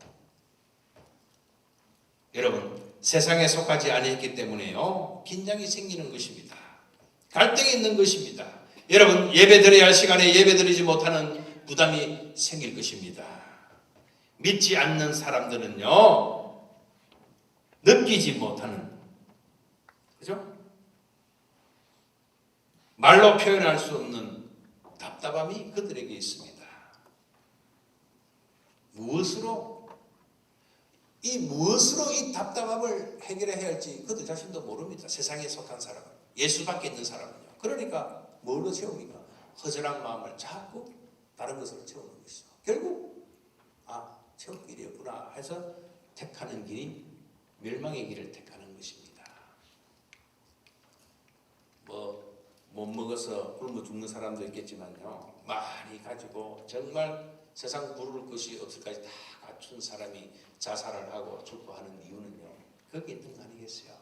여러분 세상에 속하지 아니했기 때문에요 긴장이 생기는 것입니다. 갈등이 있는 것입니다. 여러분 예배 드려야 할 시간에 예배 드리지 못하는 부담이 생길 것입니다. 믿지 않는 사람들은요 느끼지 못하는, 그죠? 말로 표현할 수 없는 답답함이 그들에게 있습니다. 무엇으로 이 답답함을 해결해야 할지 그들 자신도 모릅니다. 세상에 속한 사람은, 예수 밖에 있는 사람은요. 그러니까 뭘로 채웁니까? 허전한 마음을 자꾸 다른 것으로 채우는 것이죠. 결국 채울 길이었구나 해서 택하는 길이 멸망의 길을 택하는 것입니다. 못 먹어서 굶어 죽는 사람도 있겠지만요. 많이 가지고 정말 세상 부를 것이 없을까지 다 갖춘 사람이 자살을 하고 죽고 하는 이유는요. 거기에 있는 거 아니겠어요?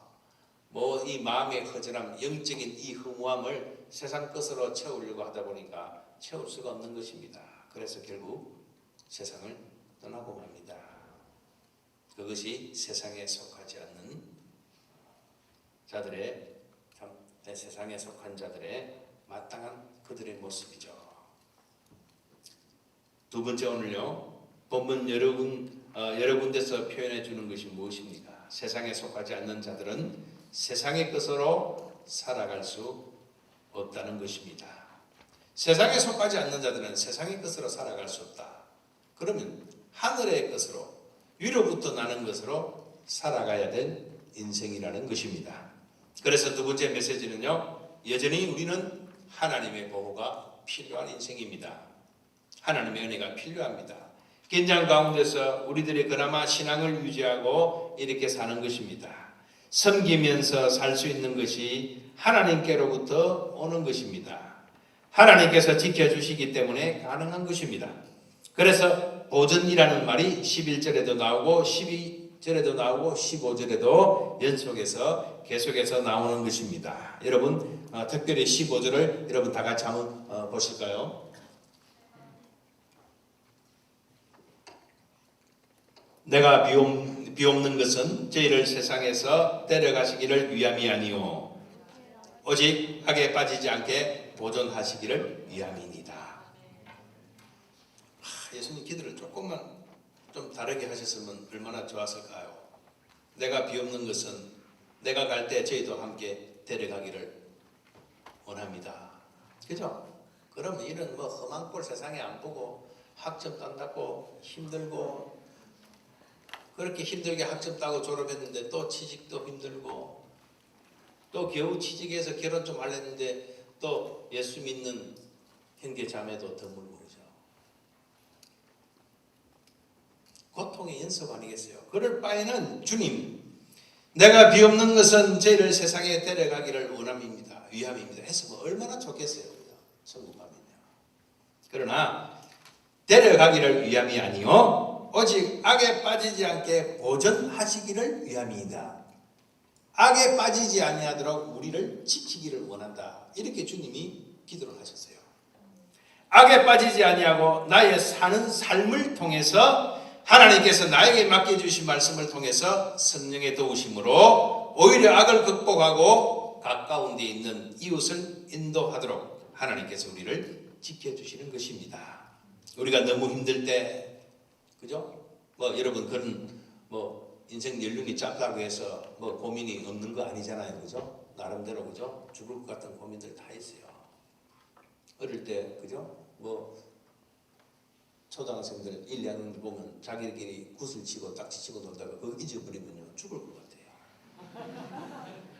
이 마음의 허전함, 영적인 이 허무함을 세상 것으로 채우려고 하다 보니까 채울 수가 없는 것입니다. 그래서 결국 세상을 떠나고 맙니다. 그것이 세상에 속하지 않는 자들의 세상에 속한 자들의 마땅한 그들의 모습이죠. 두 번째 오늘요. 본문 여러 군데서 표현해 주는 것이 무엇입니까? 세상에 속하지 않는 자들은 세상의 것으로 살아갈 수 없다는 것입니다. 세상에 속하지 않는 자들은 세상의 것으로 살아갈 수 없다. 그러면 하늘의 것으로 위로부터 나는 것으로 살아가야 될 인생이라는 것입니다. 그래서 두 번째 메시지는요. 여전히 우리는 하나님의 보호가 필요한 인생입니다. 하나님의 은혜가 필요합니다. 긴장 가운데서 우리들이 그나마 신앙을 유지하고 이렇게 사는 것입니다. 섬기면서 살 수 있는 것이 하나님께로부터 오는 것입니다. 하나님께서 지켜주시기 때문에 가능한 것입니다. 그래서 보전이라는 말이 11절에도 나오고 12절에도 나오고 15절에도 연속해서 계속해서 나오는 것입니다. 여러분 특별히 15절을 여러분 다 같이 한번 보실까요? 내가 비옵는 것은 저희를 세상에서 데려가시기를 위함이 아니요 오직 악에 빠지지 않게 보존하시기를 위함이니이다. 예수님 기도를 조금만 좀 다르게 하셨으면 얼마나 좋았을까요? 내가 비옵는 것은 내가 갈 때 저희도 함께 데려가기를 원합니다. 그죠? 그러면 이런 험한 꼴 세상에 안 보고 학점 딴다고 힘들고 그렇게 힘들게 학점 따고 졸업했는데 또 취직도 힘들고 또 겨우 취직해서 결혼 좀 하려는데 또 예수 믿는 형제 자매도 드물고 그죠? 고통의 연속 아니겠어요? 그럴 바에는 주님 내가 비옵는 것은 저희를 세상에 데려가기를 원함입니다. 위함입니다. 했으면 얼마나 좋겠어요. 천국하면요. 그러나 데려가기를 위함이 아니요 오직 악에 빠지지 않게 보전하시기를 위함이다. 악에 빠지지 아니하도록 우리를 지키기를 원한다. 이렇게 주님이 기도를 하셨어요. 악에 빠지지 아니하고 나의 사는 삶을 통해서 하나님께서 나에게 맡겨주신 말씀을 통해서 성령의 도우심으로 오히려 악을 극복하고 가까운 데 있는 이웃을 인도하도록 하나님께서 우리를 지켜주시는 것입니다. 우리가 너무 힘들 때 그죠? 여러분 그런 인생 연륜이 짧다고 해서 고민이 없는 거 아니잖아요. 그죠? 나름대로 그죠? 죽을 것 같은 고민들 다 있어요. 어릴 때 그죠? 초등학생들 1, 2학년 보면 자기들끼리 굿을 치고 딱지 치고 놀다가 그거 잊어버리면요 죽을 것 같아요.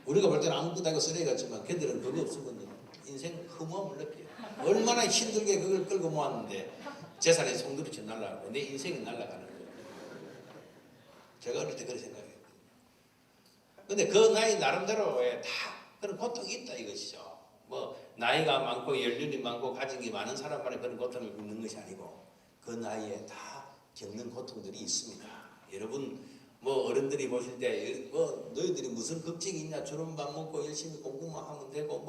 우리가 볼 때는 아무것도 아니고 쓰레기 같지만 걔들은 그거 없으면요 인생 허무함을 느껴요. 얼마나 힘들게 그걸 끌고 모았는데 재산이 송두리째 날아가고 내 인생이 날아가는 거예요. 제가 어릴 때 그렇게 생각했거든요. 근데 그 나이 나름대로의 다 그런 고통이 있다 이것이죠. 나이가 많고 연륜이 많고 가진 게 많은 사람만의 그런 고통을 겪는 것이 아니고 그 나이에 다 겪는 고통들이 있습니다. 여러분 어른들이 보실 때 너희들이 무슨 걱정이 있냐 주는 밥 먹고 열심히 공부만 하면 되고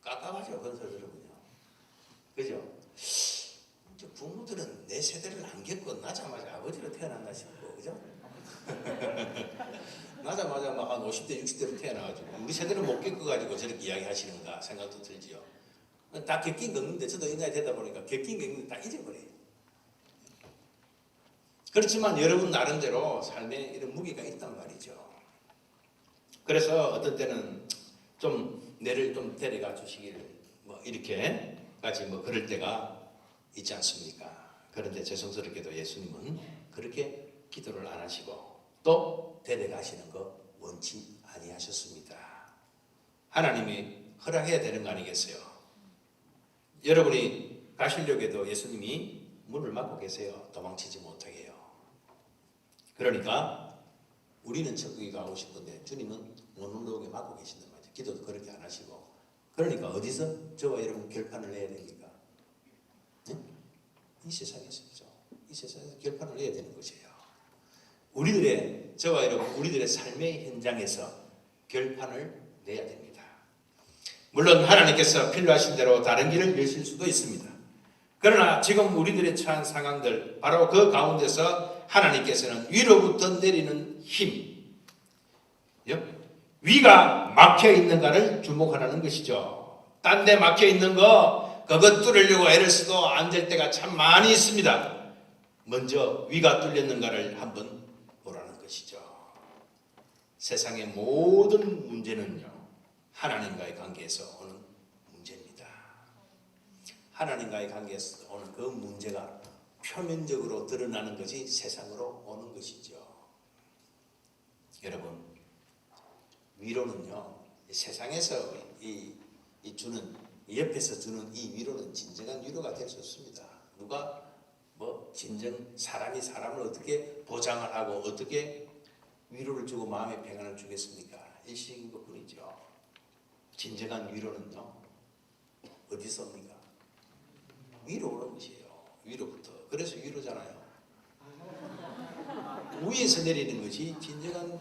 깝깝하죠. 그런 소리 들으면요. 그죠? 이제 부모들은 내 세대를 안 겪고 나자마자 아버지로 태어났나 싶고, 그죠? 나자마자 막 한 50대, 60대로 태어나가지고 우리 세대는 못 겪어가지고 저렇게 이야기하시는가 생각도 들지요. 다 겪긴 겪는데 저도 이 나이 되다 보니까 겪긴 겪는데 다 잊어버려요. 그렇지만 여러분 나름대로 삶에 이런 무게가 있단 말이죠. 그래서 어떤 때는 좀 내를 좀 데려가 주시길 뭐 이렇게 까지 뭐 그럴 때가 있지 않습니까? 그런데 죄송스럽게도 예수님은 그렇게 기도를 안 하시고 또 데려가시는 거 원치 아니하셨습니다. 하나님이 허락해야 되는 거 아니겠어요? 여러분이 가시려고 해도 예수님이 문을 막고 계세요. 도망치지 못하게요. 그러니까 우리는 천국에 가고 싶은데 주님은 못 올라오게 막고 계신단 말이죠. 기도도 그렇게 안 하시고. 그러니까 어디서 저와 여러분 결판을 내야 됩니까? 네? 이 세상에서죠. 이 세상에서 결판을 내야 되는 것이에요. 우리들의 저와 여러분 우리들의 삶의 현장에서 결판을 내야 됩니다. 물론 하나님께서 필요하신 대로 다른 길을 여실 수도 있습니다. 그러나 지금 우리들의 처한 상황들 바로 그 가운데서 하나님께서는 위로부터 내리는 힘, 위가 막혀 있는가를 주목하라는 것이죠. 딴 데 막혀 있는 거 그것 뚫으려고 애를 써도 안 될 때가 참 많이 있습니다. 먼저 위가 뚫렸는가를 한번 보라는 것이죠. 세상의 모든 문제는요 하나님과의 관계에서 오는 문제입니다. 하나님과의 관계에서 오는 그 문제가 표면적으로 드러나는 것이 세상으로 오는 것이죠. 여러분 위로는요 세상에서 주는 옆에서 주는 이 위로는 진정한 위로가 될 수 없습니다. 누가 뭐 진정 사람이 사람을 어떻게 보장을 하고 어떻게 위로를 주고 마음의 평안을 주겠습니까? 일시인 것뿐이죠. 진정한 위로는요 어디서 옵니까? 위로 오는 것이에요. 위로부터. 그래서 위로잖아요. 위에서 내리는 것이 진정한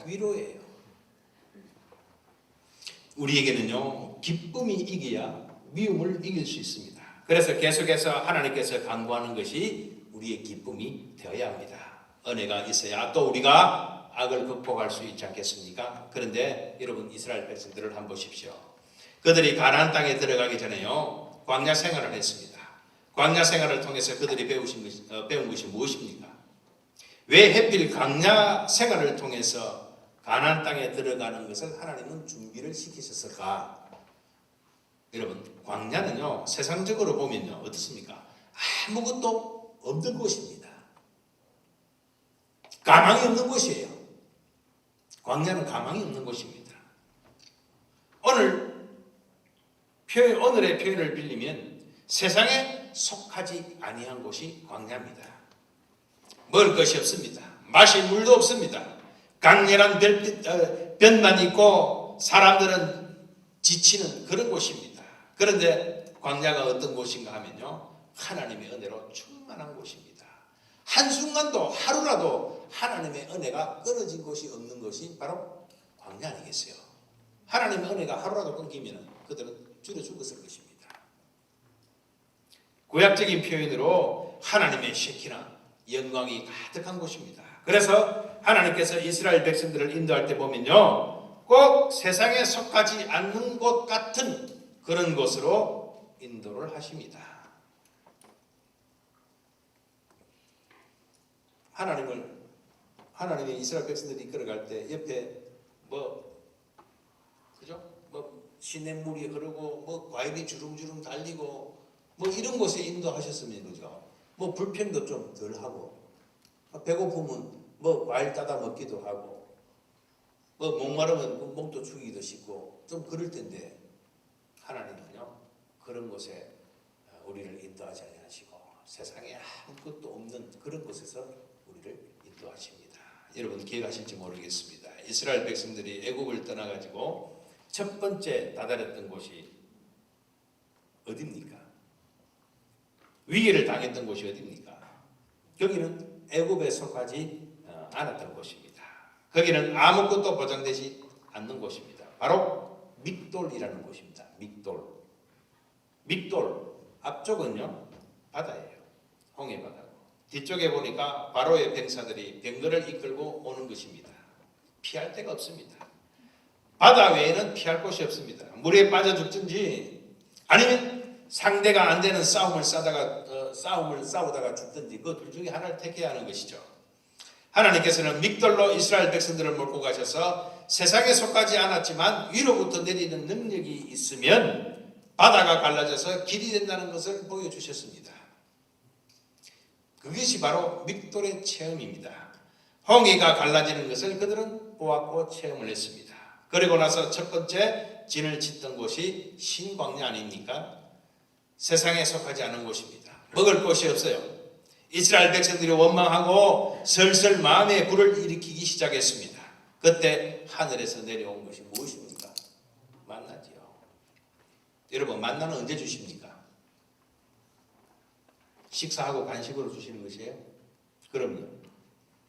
위로예요. 우리에게는요 기쁨이 이겨야 미움을 이길 수 있습니다. 그래서 계속해서 하나님께서 강구하는 것이 우리의 기쁨이 되어야 합니다. 은혜가 있어야 또 우리가 악을 극복할 수 있지 않겠습니까? 그런데 여러분 이스라엘 백성들을 한번 보십시오. 그들이 가나안 땅에 들어가기 전에요 광야 생활을 했습니다. 광야 생활을 통해서 그들이 배운 것이 무엇입니까? 왜 하필 광야 생활을 통해서 가나안 땅에 들어가는 것을 하나님은 준비를 시키셨을까? 여러분 광야는요 세상적으로 보면요 어떻습니까? 아무것도 없는 곳입니다. 가망이 없는 곳이에요. 광야는 가망이 없는 곳입니다. 오늘의 표현을 빌리면 세상에 속하지 아니한 곳이 광야입니다. 먹을 것이 없습니다. 마실 물도 없습니다. 강렬한 볕만 있고 사람들은 지치는 그런 곳입니다. 그런데 광야가 어떤 곳인가 하면요 하나님의 은혜로 충만한 곳입니다. 한순간도 하루라도 하나님의 은혜가 끊어진 곳이 없는 것이 바로 광야 아니겠어요? 하나님의 은혜가 하루라도 끊기면 그들은 줄여 죽었을 것입니다. 구약적인 표현으로 하나님의 쉐키나 영광이 가득한 곳입니다. 그래서 하나님께서 이스라엘 백성들을 인도할 때 보면요 꼭 세상에 속하지 않는 곳 같은 그런 곳으로 인도를 하십니다. 하나님이 이스라엘 백성들이 이끌어갈 때 옆에 시냇물이 흐르고 과일이 주름주름 달리고 이런 곳에 인도하셨으면 그죠? 불평도 좀 덜 하고 배고프면 과일 따다 먹기도 하고 목마르면 목도 축이기도 쉽고 좀 그럴 텐데 하나님은요 그런 곳에 우리를 인도하지 아니하시고 세상에 아무것도 없는 그런 곳에서 우리를 인도하십니다. 여러분 기억하실지 모르겠습니다. 이스라엘 백성들이 애국을 떠나가지고 첫 번째 다다렸던 곳이 어디입니까? 위기를 당했던 곳이 어디입니까? 거기는 애굽에 속하지 않았던 곳입니다. 거기는 아무것도 보장되지 않는 곳입니다. 바로 믹돌이라는 곳입니다. 믹돌. 앞쪽은요 바다예요. 홍해 바다고. 뒤쪽에 보니까 바로의 병사들이 병거를 이끌고 오는 것입니다. 피할 데가 없습니다. 바다 외에는 피할 곳이 없습니다. 물에 빠져 죽든지 아니면 상대가 안 되는 싸움을 싸우다가 죽든지 그 둘 중에 하나를 택해야 하는 것이죠. 하나님께서는 믹돌로 이스라엘 백성들을 몰고 가셔서 세상에 속하지 않았지만 위로부터 내리는 능력이 있으면 바다가 갈라져서 길이 된다는 것을 보여주셨습니다. 그것이 바로 믹돌의 체험입니다. 홍해가 갈라지는 것을 그들은 보았고 체험을 했습니다. 그리고 나서 첫 번째 진을 짓던 곳이 신광야 아닙니까? 세상에 속하지 않은 곳입니다. 먹을 것이 없어요. 이스라엘 백성들이 원망하고 슬슬 마음에 불을 일으키기 시작했습니다. 그때 하늘에서 내려온 것이 무엇입니까? 만나지요. 여러분, 만나는 언제 주십니까? 식사하고 간식으로 주시는 것이에요? 그럼요.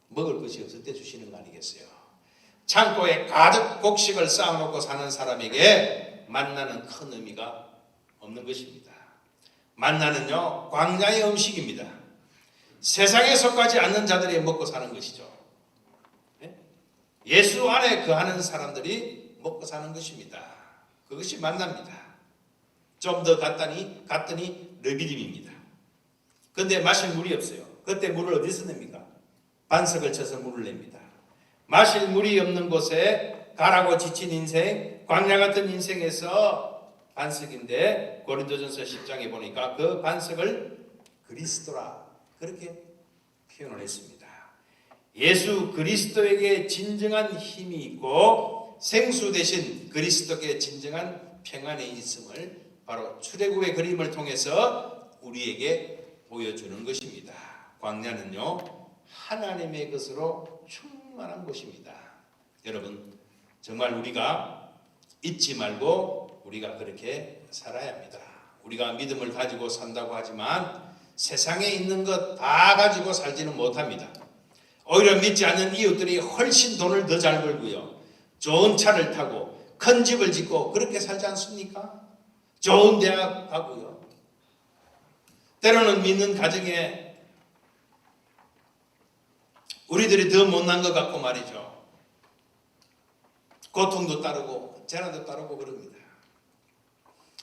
먹을 것이 없을 때 주시는 거 아니겠어요? 창고에 가득 곡식을 쌓아놓고 사는 사람에게 만나는 큰 의미가 없는 것입니다. 만나는요, 광야의 음식입니다. 세상에 속하지 않는 자들이 먹고 사는 것이죠. 예수 안에 거하는 사람들이 먹고 사는 것입니다. 그것이 만납니다. 좀 더 갔더니 르비딤입니다. 그런데 마실 물이 없어요. 그때 물을 어디서 냅니까? 반석을 쳐서 물을 냅니다. 마실 물이 없는 곳에 가라고 지친 인생, 광야 같은 인생에서 반석인데 고린도전서 10장에 보니까 그 반석을 그리스도라 그렇게 표현을 했습니다. 예수 그리스도에게 진정한 힘이 있고 생수 대신 그리스도께 진정한 평안이 있음을 바로 출애굽의 그림을 통해서 우리에게 보여주는 것입니다. 광야는요 하나님의 것으로 충만한 곳입니다. 여러분 정말 우리가 잊지 말고 우리가 그렇게 살아야 합니다. 우리가 믿음을 가지고 산다고 하지만 세상에 있는 것 다 가지고 살지는 못합니다. 오히려 믿지 않는 이웃들이 훨씬 돈을 더 잘 벌고요. 좋은 차를 타고 큰 집을 짓고 그렇게 살지 않습니까? 좋은 대학 가고요. 때로는 믿는 가정에 우리들이 더 못난 것 같고 말이죠. 고통도 따르고 재난도 따르고 그럽니다.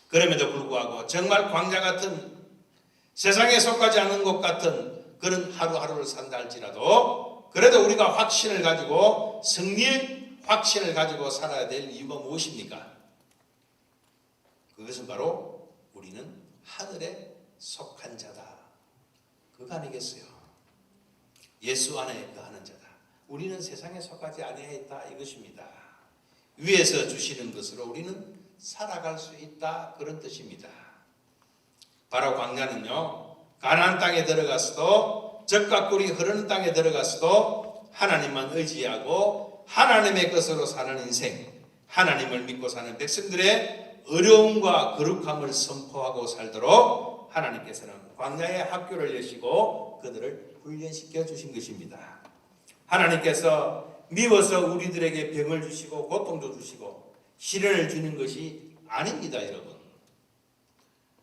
그럼에도 불구하고 정말 광야 같은 세상에 속하지 않는 것 같은 그런 하루하루를 산다 할지라도 그래도 우리가 확신을 가지고 승리의 확신을 가지고 살아야 될 이유가 무엇입니까? 그것은 바로 우리는 하늘에 속한 자다. 그거 아니겠어요? 예수 안에 거하는 자다. 우리는 세상에 속하지 아니하였다 이것입니다. 위에서 주시는 것으로 우리는 살아갈 수 있다 그런 뜻입니다. 바로 광야는요 가나안 땅에 들어갔어도 젖과 꿀이 흐르는 땅에 들어갔어도 하나님만 의지하고 하나님의 것으로 사는 인생, 하나님을 믿고 사는 백성들의 어려움과 거룩함을 선포하고 살도록 하나님께서는 광야의 학교를 여시고 그들을 훈련시켜 주신 것입니다. 하나님께서 미워서 우리들에게 병을 주시고 고통도 주시고 시련을 주는 것이 아닙니다. 여러분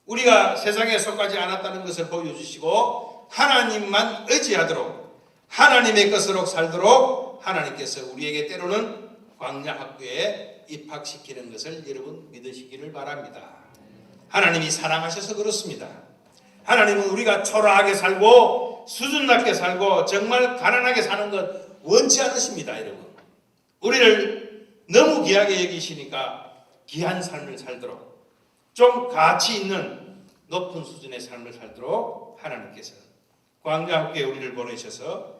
우리가 세상에 속하지 않았다는 것을 보여주시고 하나님만 의지하도록 하나님의 것으로 살도록 하나님께서 우리에게 때로는 광야 학교에 입학시키는 것을 여러분 믿으시기를 바랍니다. 하나님이 사랑하셔서 그렇습니다. 하나님은 우리가 초라하게 살고 수준 낮게 살고 정말 가난하게 사는 것 원치 않으십니다. 여러분 우리를 너무 귀하게 여기시니까 귀한 삶을 살도록 좀 가치 있는 높은 수준의 삶을 살도록 하나님께서는 광야 학교에 우리를 보내셔서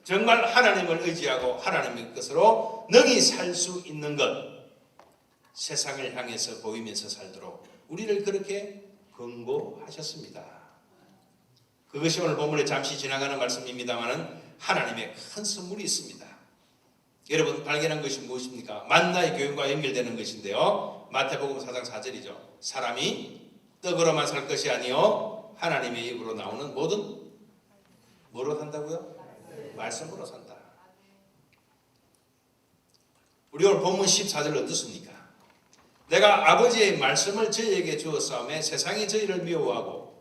정말 하나님을 의지하고 하나님의 것으로 능히 살 수 있는 것 세상을 향해서 보이면서 살도록 우리를 그렇게 권고하셨습니다. 그것이 오늘 본문에 잠시 지나가는 말씀입니다만 하나님의 큰 선물이 있습니다. 여러분 발견한 것이 무엇입니까? 만나의 교훈과 연결되는 것인데요. 마태복음 4장 4절이죠. 사람이 떡으로만 살 것이 아니요 하나님의 입으로 나오는 모든 뭐로 산다고요? 말씀으로 산다. 우리 오늘 본문 14절 어떻습니까? 내가 아버지의 말씀을 저희에게 주었사오매 세상이 저희를 미워하고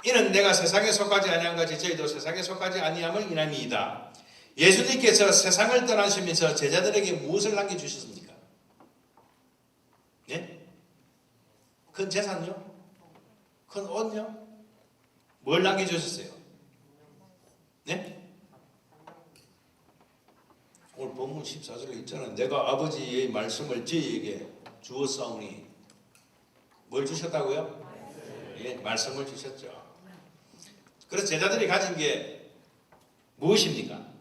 이는 내가 세상에 속하지 아니한 같이 저희도 세상에 속하지 아니함을 인함이이다. 예수님께서 세상을 떠나시면서 제자들에게 무엇을 남겨주셨습니까? 네? 큰 재산요? 큰 옷요? 뭘 남겨주셨어요? 네? 오늘 본문 14절에 있잖아요. 내가 아버지의 말씀을 저희에게 주었사오니 뭘 주셨다고요? 예, 말씀을 주셨죠. 그래서 제자들이 가진 게 무엇입니까?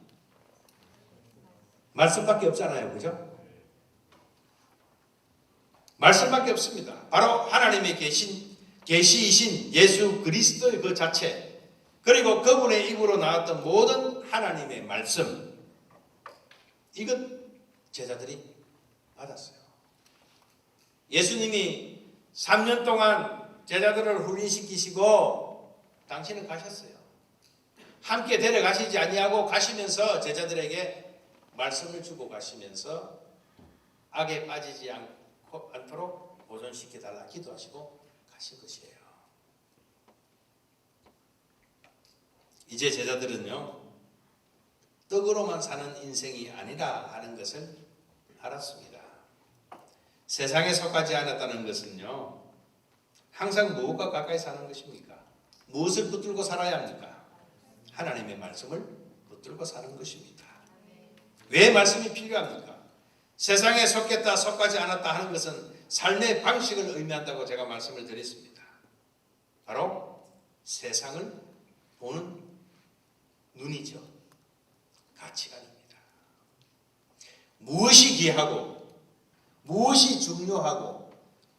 말씀밖에 없잖아요. 그죠? 말씀밖에 없습니다. 바로 하나님의 계시이신 예수 그리스도의 그 자체, 그리고 그분의 입으로 나왔던 모든 하나님의 말씀, 이것 제자들이 받았어요. 예수님이 3년 동안 제자들을 훈련시키시고 당신은 가셨어요. 함께 데려가시지 아니하고 가시면서 제자들에게 말씀을 주고 가시면서 악에 빠지지 않도록 보존시켜달라 기도하시고 가신 것이에요. 이제 제자들은요, 떡으로만 사는 인생이 아니라 하는 것을 알았습니다. 세상에 속하지 않았다는 것은요, 항상 무엇과 가까이 사는 것입니까? 무엇을 붙들고 살아야 합니까? 하나님의 말씀을 붙들고 사는 것입니다. 왜 말씀이 필요합니까? 세상에 속했다 속하지 않았다 하는 것은 삶의 방식을 의미한다고 제가 말씀을 드렸습니다. 바로 세상을 보는 눈이죠. 가치관입니다. 무엇이 귀하고 무엇이 중요하고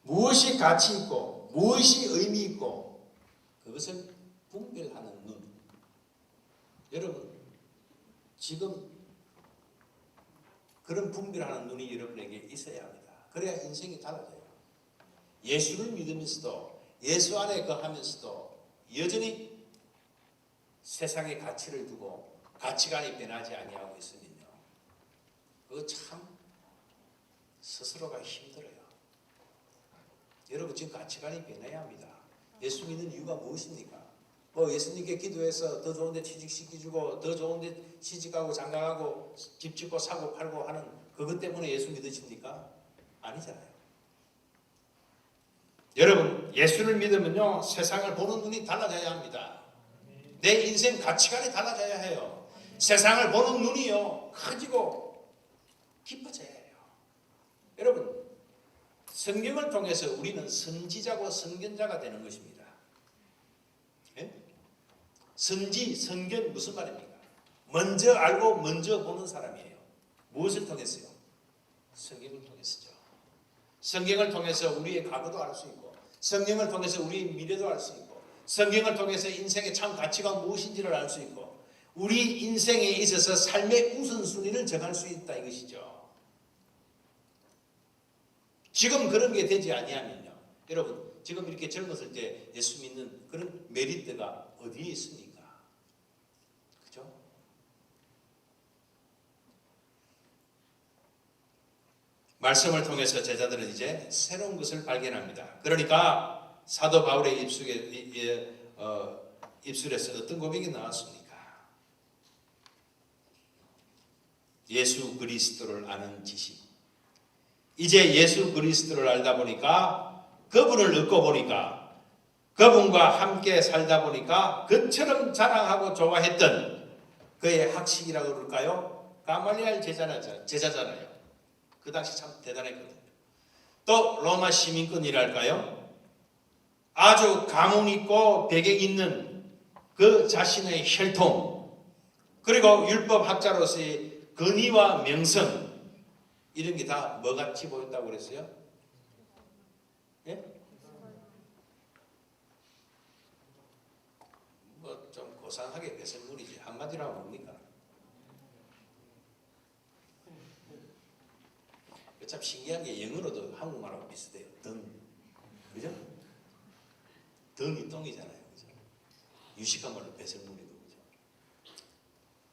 무엇이 가치 있고 무엇이 의미 있고 그것을 분별하는 눈. 여러분 지금 그런 분별하는 눈이 여러분에게 있어야 합니다. 그래야 인생이 달라져요. 예수를 믿으면서도 예수 안에 거하면서도 여전히 세상의 가치를 두고 가치관이 변하지 아니하고 있으면요, 그거 참 스스로가 힘들어요. 여러분 지금 가치관이 변해야 합니다. 예수 믿는 이유가 무엇입니까? 예수님께 기도해서 더 좋은 데 취직시켜주고 더 좋은 데 취직하고 장가가고 집 짓고 사고 팔고 하는 그것 때문에 예수 믿으십니까? 아니잖아요. 여러분 예수를 믿으면요, 세상을 보는 눈이 달라져야 합니다. 내 인생 가치관이 달라져야 해요. 세상을 보는 눈이요, 커지고 깊어져야 해요. 여러분 성경을 통해서 우리는 선지자고 선견자가 되는 것입니다. 예? 선지, 선견 무슨 말입니까? 먼저 알고 먼저 보는 사람이에요. 무엇을 통해서요? 성경을 통해서죠. 성경을 통해서 우리의 과거도 알 수 있고 성경을 통해서 우리의 미래도 알 수 있고 성경을 통해서 인생의 참 가치가 무엇인지를 알 수 있고 우리 인생에 있어서 삶의 우선순위를 정할 수 있다 이것이죠. 지금 그런 게 되지 아니하면요, 여러분 지금 이렇게 젊었을 때 예수 믿는 그런 메리트가 어디에 있습니까? 그죠? 말씀을 통해서 제자들은 이제 새로운 것을 발견합니다. 그러니까 사도 바울의 입술에서 어떤 고백이 나왔습니까? 예수 그리스도를 아는 지식. 이제 예수 그리스도를 알다 보니까 그분을 얻고 보니까 그분과 함께 살다 보니까 그처럼 자랑하고 좋아했던 그의 학식이라고 그럴까요? 가말리엘 제자잖아요. 그 당시 참 대단했거든요. 또 로마 시민권이랄까요? 아주 가문 있고 배경 있는 그 자신의 혈통, 그리고 율법학자로서의 권위와 명성, 이런 게 다 뭐같이 보였다고 그랬어요? 예? 좀 고상하게 배설물이지. 한마디로 하면 뭡니까? 참 신기한 게 영어로도 한국말하고 비슷해요. 등. 그죠? 등이 똥이잖아요. 그죠? 유식한 말로 배설물이고. 그죠?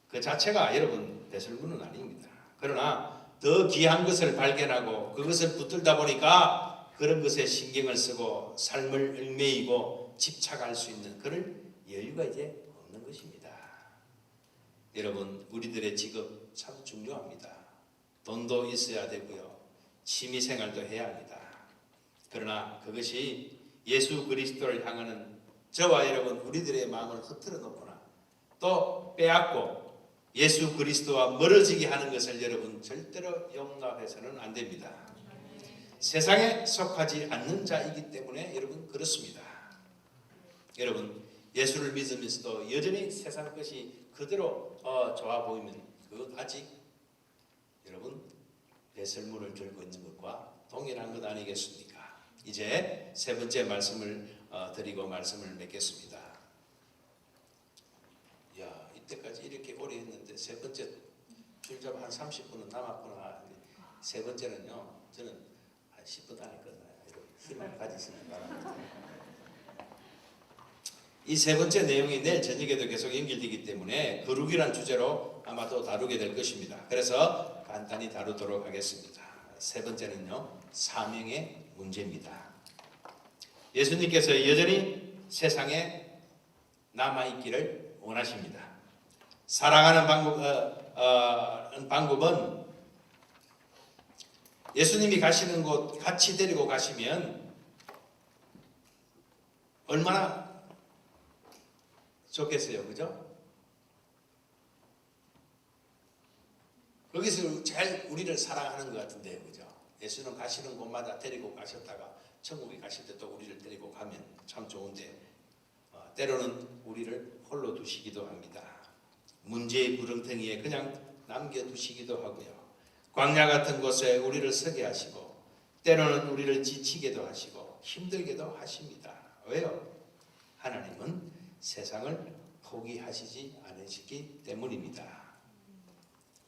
그 자체가 여러분 배설물은 아닙니다. 그러나 더 귀한 것을 발견하고 그것을 붙들다 보니까 그런 것에 신경을 쓰고 삶을 얽매이고 집착할 수 있는 그런 여유가 이제 없는 것입니다. 여러분, 우리들의 직업 참 중요합니다. 돈도 있어야 되고요. 취미생활도 해야 합니다. 그러나 그것이 예수 그리스도를 향하는 저와 여러분 우리들의 마음을 흐트러 놓거나 또 빼앗고 예수 그리스도와 멀어지게 하는 것을 여러분 절대로 용납해서는 안 됩니다. 세상에 속하지 않는 자이기 때문에 여러분 그렇습니다. 여러분 예수를 믿으면서도 여전히 세상 것이 그대로 좋아 보이면 그것 아직 여러분 배설물을 들고 있는 것과 동일한 것 아니겠습니까? 이제 세 번째 말씀을 드리고 말씀을 맺겠습니다. 야, 이때까지 이렇게 오래 했는데 세 번째 줄잡아 한 30분은 남았구나. 세 번째는요, 저는 한 10분 안에 끝나요. 힘을 가지시는 바랍니다. 이 세 번째 내용이 내일 저녁에도 계속 연결되기 때문에 거룩이란 주제로 아마 또 다루게 될 것입니다. 그래서 간단히 다루도록 하겠습니다. 세 번째는요, 사명의 문제입니다. 예수님께서 여전히 세상에 남아있기를 원하십니다. 살아가는 방법은 예수님이 가시는 곳 같이 데리고 가시면 얼마나 좋겠어요. 그죠? 거기서 제일 우리를 사랑하는 것 같은데요. 그죠? 예수는 가시는 곳마다 데리고 가셨다가 천국에 가실 때 또 우리를 데리고 가면 참 좋은데 때로는 우리를 홀로 두시기도 합니다. 문제의 구렁텅이에 그냥 남겨두시기도 하고요. 광야 같은 곳에 우리를 서게 하시고 때로는 우리를 지치게도 하시고 힘들게도 하십니다. 왜요? 하나님은 세상을 포기하시지 않으시기 때문입니다.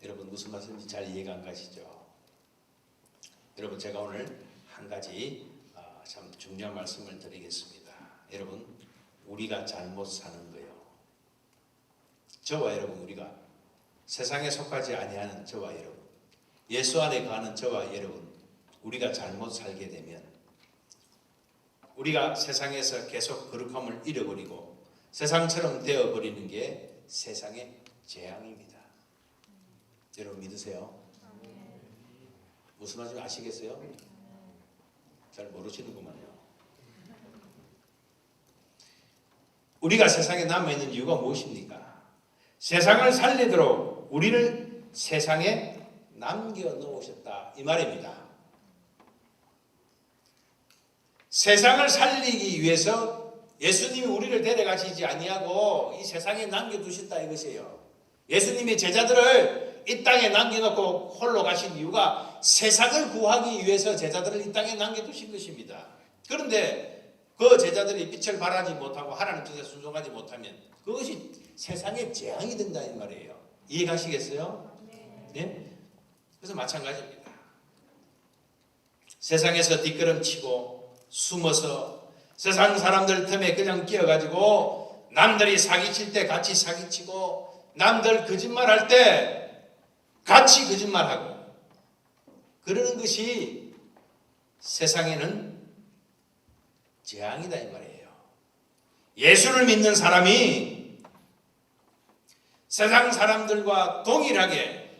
여러분 무슨 말씀인지 잘 이해가 안 가시죠? 여러분 제가 오늘 한 가지 참 중요한 말씀을 드리겠습니다. 여러분 우리가 잘못 사는 거예요. 저와 여러분 우리가 세상에 속하지 아니하는 저와 여러분 예수 안에 거하는 저와 여러분 우리가 잘못 살게 되면 우리가 세상에서 계속 거룩함을 잃어버리고 세상처럼 되어버리는 게 세상의 재앙입니다. 여러분 믿으세요? 무슨 말인지 아시겠어요? 잘 모르시는구만요. 우리가 세상에 남아있는 이유가 무엇입니까? 세상을 살리도록 우리를 세상에 남겨놓으셨다 이 말입니다. 세상을 살리기 위해서 예수님이 우리를 데려가시지 아니하고 이 세상에 남겨두셨다 이것이에요. 예수님이 제자들을 이 땅에 남겨놓고 홀로 가신 이유가 세상을 구하기 위해서 제자들을 이 땅에 남겨두신 것입니다. 그런데 그 제자들이 빛을 발하지 못하고 하나님 뜻에 순종하지 못하면 그것이 세상의 재앙이 된다 이 말이에요. 이해가시겠어요? 네? 그래서 마찬가지입니다. 세상에서 뒷걸음치고 숨어서 세상 사람들 틈에 그냥 끼어가지고 남들이 사기칠 때 같이 사기치고 남들 거짓말할 때 같이 거짓말하고 그러는 것이 세상에는 재앙이다 이 말이에요. 예수를 믿는 사람이 세상 사람들과 동일하게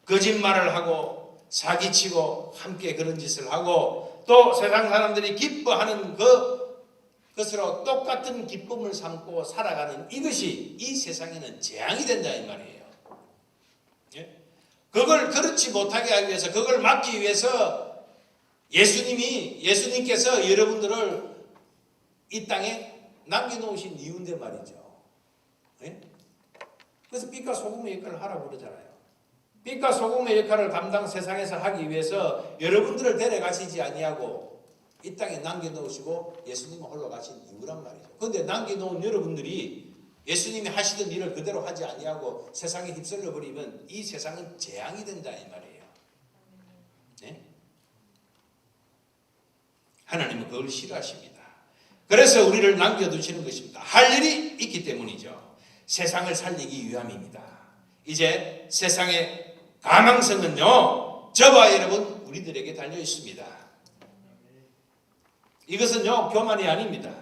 거짓말을 하고 사기치고 함께 그런 짓을 하고 또 세상 사람들이 기뻐하는 그것으로 똑같은 기쁨을 삼고 살아가는 이것이 이 세상에는 재앙이 된다 이 말이에요. 예? 그걸 그렇지 못하게 하기 위해서 그걸 막기 위해서 예수님께서 여러분들을 이 땅에 남겨놓으신 이유인데 말이죠. 예? 그래서 빛과 소금의 역할을 하라고 그러잖아요. 빛과 소금의 역할을 감당 세상에서 하기 위해서 여러분들을 데려가시지 아니하고 이 땅에 남겨놓으시고 예수님은 홀로 가신 이유란 말이죠. 그런데 남겨놓은 여러분들이 예수님이 하시던 일을 그대로 하지 아니하고 세상에 휩쓸려 버리면 이 세상은 재앙이 된다 이 말이에요. 네? 하나님은 그걸 싫어하십니다. 그래서 우리를 남겨두시는 것입니다. 할 일이 있기 때문이죠. 세상을 살리기 위함입니다. 이제 세상의 가망성은요 저와 여러분 우리들에게 달려 있습니다. 이것은요 교만이 아닙니다.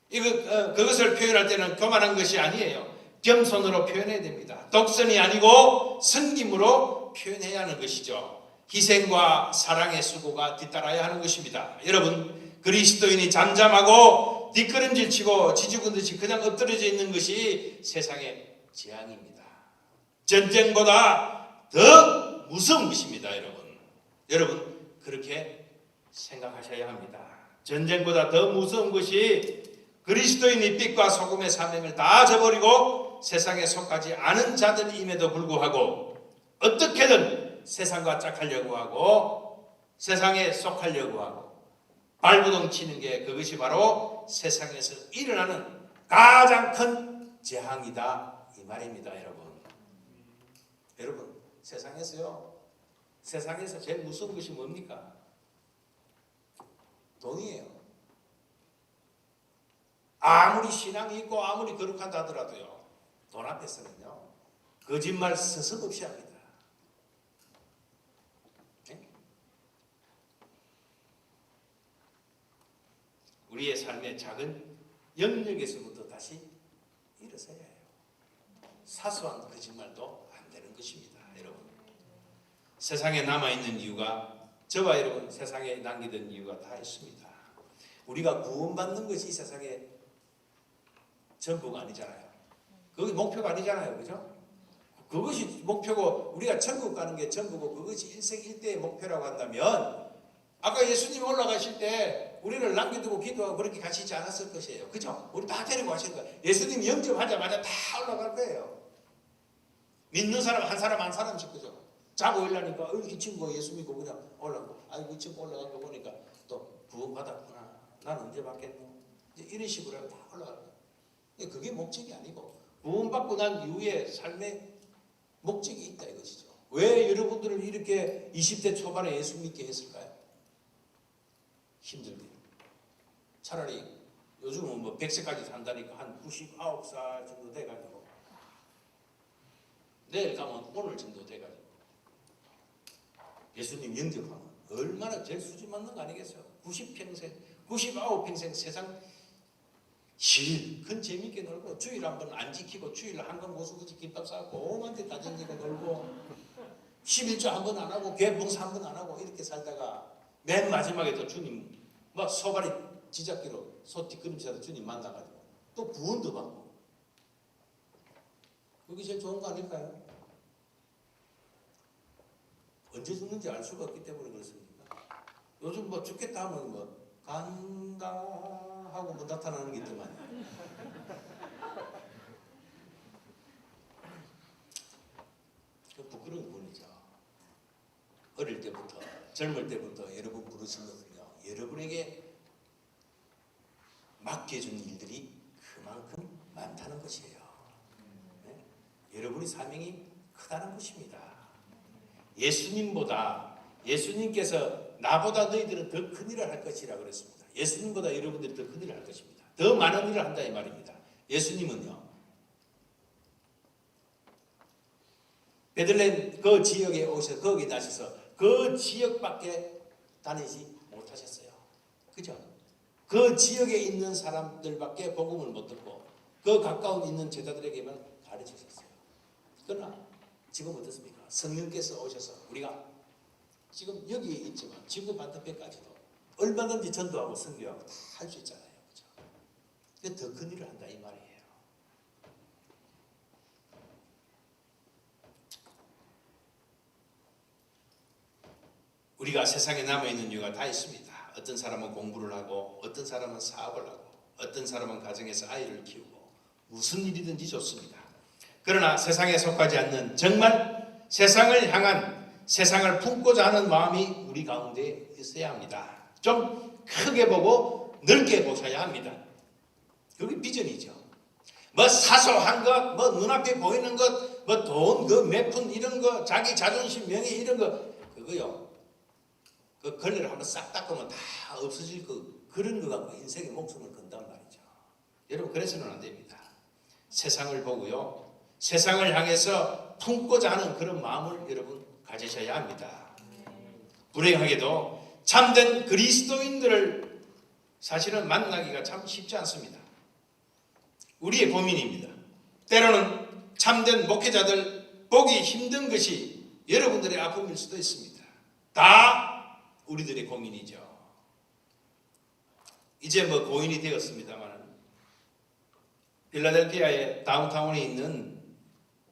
그것을 표현할 때는 교만한 것이 아니에요. 겸손으로 표현해야 됩니다. 독선이 아니고 섬김으로 표현해야 하는 것이죠. 희생과 사랑의 수고가 뒤따라야 하는 것입니다. 여러분, 그리스도인이 잠잠하고 뒷걸음질치고 지죽은 듯이 그냥 엎드려져 있는 것이 세상의 재앙입니다. 전쟁보다 더 무서운 것입니다. 여러분 그렇게 생각하셔야 합니다. 전쟁보다 더 무서운 것이 그리스도인이 빛과 소금의 사명을 다 저버리고 세상에 속하지 않은 자들임에도 불구하고 어떻게든 세상과 짝하려고 하고 세상에 속하려고 하고 발부동 치는 게 그것이 바로 세상에서 일어나는 가장 큰 재앙이다 이 말입니다. 여러분 세상에서 제일 무서운 것이 뭡니까? 돈이에요. 아무리 신앙이 있고 아무리 거룩하다 하더라도요 돈 앞에서는요 거짓말 서슴없이 합니다. 우리의 삶의 작은 영역에서부터 다시 일어서야 해요. 사소한 거짓말도 안 되는 것입니다. 여러분 세상에 남아있는 이유가 저와 여러분 세상에 남기던 이유가 다 있습니다. 우리가 구원받는 것이 세상에 전부가 아니잖아요. 그게 목표가 아니잖아요. 그죠? 그것이 목표고 우리가 천국 가는 게 전부고 그것이 일생일대의 목표라고 한다면 아까 예수님 올라가실 때 우리를 남겨두고 기도하고 그렇게 같이 있지 않았을 것이에요. 그죠? 우리 다 데리고 가실 거예요. 예수님 영접하자마자 다 올라갈 거예요. 믿는 사람 한 사람씩 그죠? 자고 일어나니까 이 친구가 예수 믿고 그냥 올라가고 아이고 이 친구 올라간 거 보니까 또 구원받았구나. 난 언제 받겠노? 이제 이런 식으로 다 올라갈 거예요. 그게 목적이 아니고 구원받고 난 이후에 삶의 목적이 있다 이것이죠. 왜 여러분들을 이렇게 20대 초반에 예수 믿게 했을까요? 힘들게. 차라리 요즘은 뭐 100세까지 산다니까 한 99살 정도 돼가지고 내일 가면 오늘 정도 돼가지고 예수님 영접하면 얼마나 제일 수준 맞는 거 아니겠어요? 90평생, 99평생 세상 실컷 재밌게 놀고 주일 한번 안 지키고 주일 한번 고수구지 김밥 싸고 오만테 다 쟁기고 놀고 11조 한번 안 하고 개봉사 한번 안 하고 이렇게 살다가 맨 마지막에 또 주님 막 소가리 지잡기로 소 뒷걸음질하다 주님 만나가지고 또 구원도 받고 그게 제일 좋은 거 아닐까요? 언제 죽는지 알 수가 없기 때문에 그렇습니다. 요즘 뭐 죽겠다 하면 뭐 간다 하고 뭐 나타나는 게 있더만 그 부끄러운 분이죠. 어릴 때부터 젊을 때부터 여러분 부르신 것은요 여러분에게 맡겨준 일들이 그만큼 많다는 것이에요. 네? 여러분의 사명이 크다는 것입니다. 예수님께서 나보다 너희들은 더 큰 일을 할 것이라 그랬습니다. 예수님보다 여러분들이 더 큰 일을 할 것입니다. 더 많은 일을 한다 이 말입니다. 예수님은요 베들레헴 그 지역에 오셔서 거기 나셔서 그 지역밖에 다니지 못하셨어요. 그죠? 그 지역에 있는 사람들밖에 복음을 못 듣고 그 가까운 있는 제자들에게만 가르치셨어요. 그러나 지금 어떻습니까? 성령께서 오셔서 우리가 지금 여기에 있지만 지구 반대편까지도 얼마든지 전도하고 선교하고 다 할 수 있잖아요. 그죠? 더 큰 일을 한다 이 말이에요. 우리가 세상에 남아있는 이유가 다 있습니다. 어떤 사람은 공부를 하고 어떤 사람은 사업을 하고 어떤 사람은 가정에서 아이를 키우고 무슨 일이든지 좋습니다. 그러나 세상에 속하지 않는 정말 세상을 향한 세상을 품고자 하는 마음이 우리 가운데 있어야 합니다. 좀 크게 보고 넓게 보셔야 합니다. 그게 비전이죠. 뭐 사소한 것, 뭐 눈앞에 보이는 것, 뭐 돈, 그 몇 푼 이런 거, 자기 자존심, 명예 이런 거 그거요. 그 걸레를 한번 싹 닦으면 다 없어질 그런 거 갖고 인생의 목숨을 건단 말이죠. 여러분 그래서는 안 됩니다. 세상을 보고요. 세상을 향해서 품고자 하는 그런 마음을 여러분 가지셔야 합니다. 불행하게도 참된 그리스도인들을 사실은 만나기가 참 쉽지 않습니다. 우리의 고민입니다. 때로는 참된 목회자들 보기 힘든 것이 여러분들의 아픔일 수도 있습니다. 다 우리들의 고민이죠. 이제 뭐 고인이 되었습니다만 필라델피아의 다운타운에 있는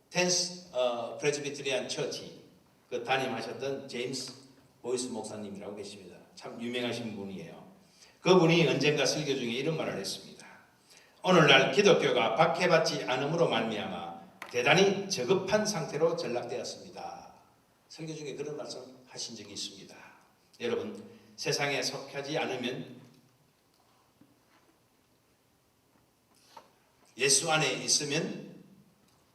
텐스 프레스비테리안 처치 그 담임하셨던 제임스 보이스 목사님이라고 계십니다. 참 유명하신 분이에요. 그분이 언젠가 설교 중에 이런 말을 했습니다. 오늘날 기독교가 박해받지 않음으로 말미암아 대단히 저급한 상태로 전락되었습니다. 설교 중에 그런 말씀 하신 적이 있습니다. 여러분, 세상에 속하지 않으면 예수 안에 있으면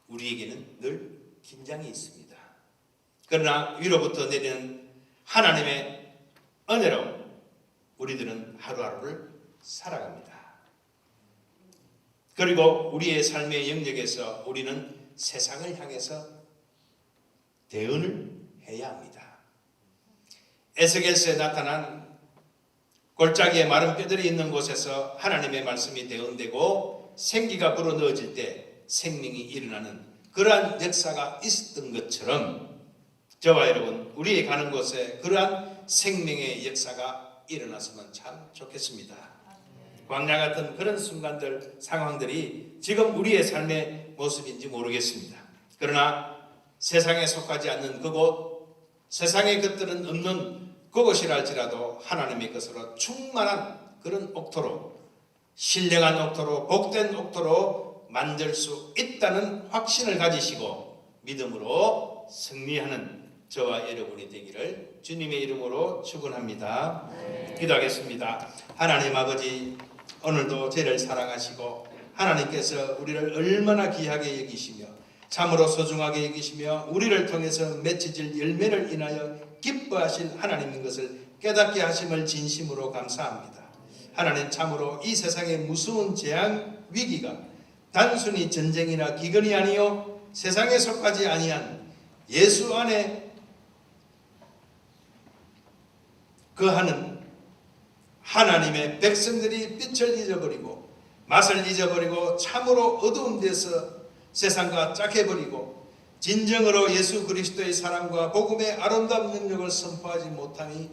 우리에게는 늘 긴장이 있습니다. 그러나 위로부터 내리는 하나님의 은혜로 우리들은 하루하루를 살아갑니다. 그리고 우리의 삶의 영역에서 우리는 세상을 향해서 대응을 해야 합니다. 에스겔서에 나타난 골짜기에 마른 뼈들이 있는 곳에서 하나님의 말씀이 대응되고 생기가 불어넣어질 때 생명이 일어나는 그러한 역사가 있었던 것처럼 저와 여러분 우리의 가는 곳에 그러한 생명의 역사가 일어났으면 참 좋겠습니다. 광야 같은 그런 순간들 상황들이 지금 우리의 삶의 모습인지 모르겠습니다. 그러나 세상에 속하지 않는 그곳 세상의 것들은 없는 그곳이라 할지라도 하나님의 것으로 충만한 그런 옥토로 신령한 옥토로 복된 옥토로 만들 수 있다는 확신을 가지시고 믿음으로 승리하는 저와 여러분이 되기를 주님의 이름으로 축원합니다. 기도하겠습니다. 하나님 아버지 오늘도 저희를 사랑하시고 하나님께서 우리를 얼마나 귀하게 여기시며 참으로 소중하게 여기시며 우리를 통해서 맺혀질 열매를 인하여 기뻐하실 하나님인 것을 깨닫게 하심을 진심으로 감사합니다. 하나님 참으로 이 세상의 무서운 재앙 위기가 단순히 전쟁이나 기근이 아니요 세상에 속하지 아니한 예수 안에 거하는 하나님의 백성들이 빛을 잊어버리고 맛을 잊어버리고 참으로 어두운 데서 세상과 짝해버리고 진정으로 예수 그리스도의 사랑과 복음의 아름다운 능력을 선포하지 못함이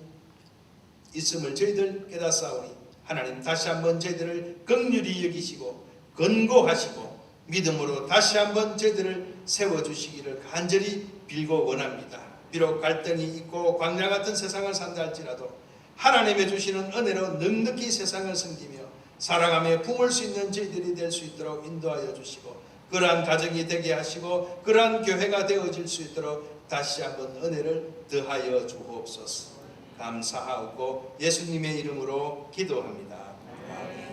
있음을 저희들 깨닫사오니 하나님 다시 한번 저희들을 긍휼히 여기시고 권고하시고 믿음으로 다시 한번 저희들을 세워주시기를 간절히 빌고 원합니다. 비록 갈등이 있고 광야 같은 세상을 산다 할지라도 하나님의 주시는 은혜로 넉넉히 세상을 섬기며 사랑하며 품을 수 있는 저희들이 될 수 있도록 인도하여 주시고 그러한 가정이 되게 하시고 그러한 교회가 되어질 수 있도록 다시 한번 은혜를 더하여 주옵소서. 감사하고 예수님의 이름으로 기도합니다. 아멘.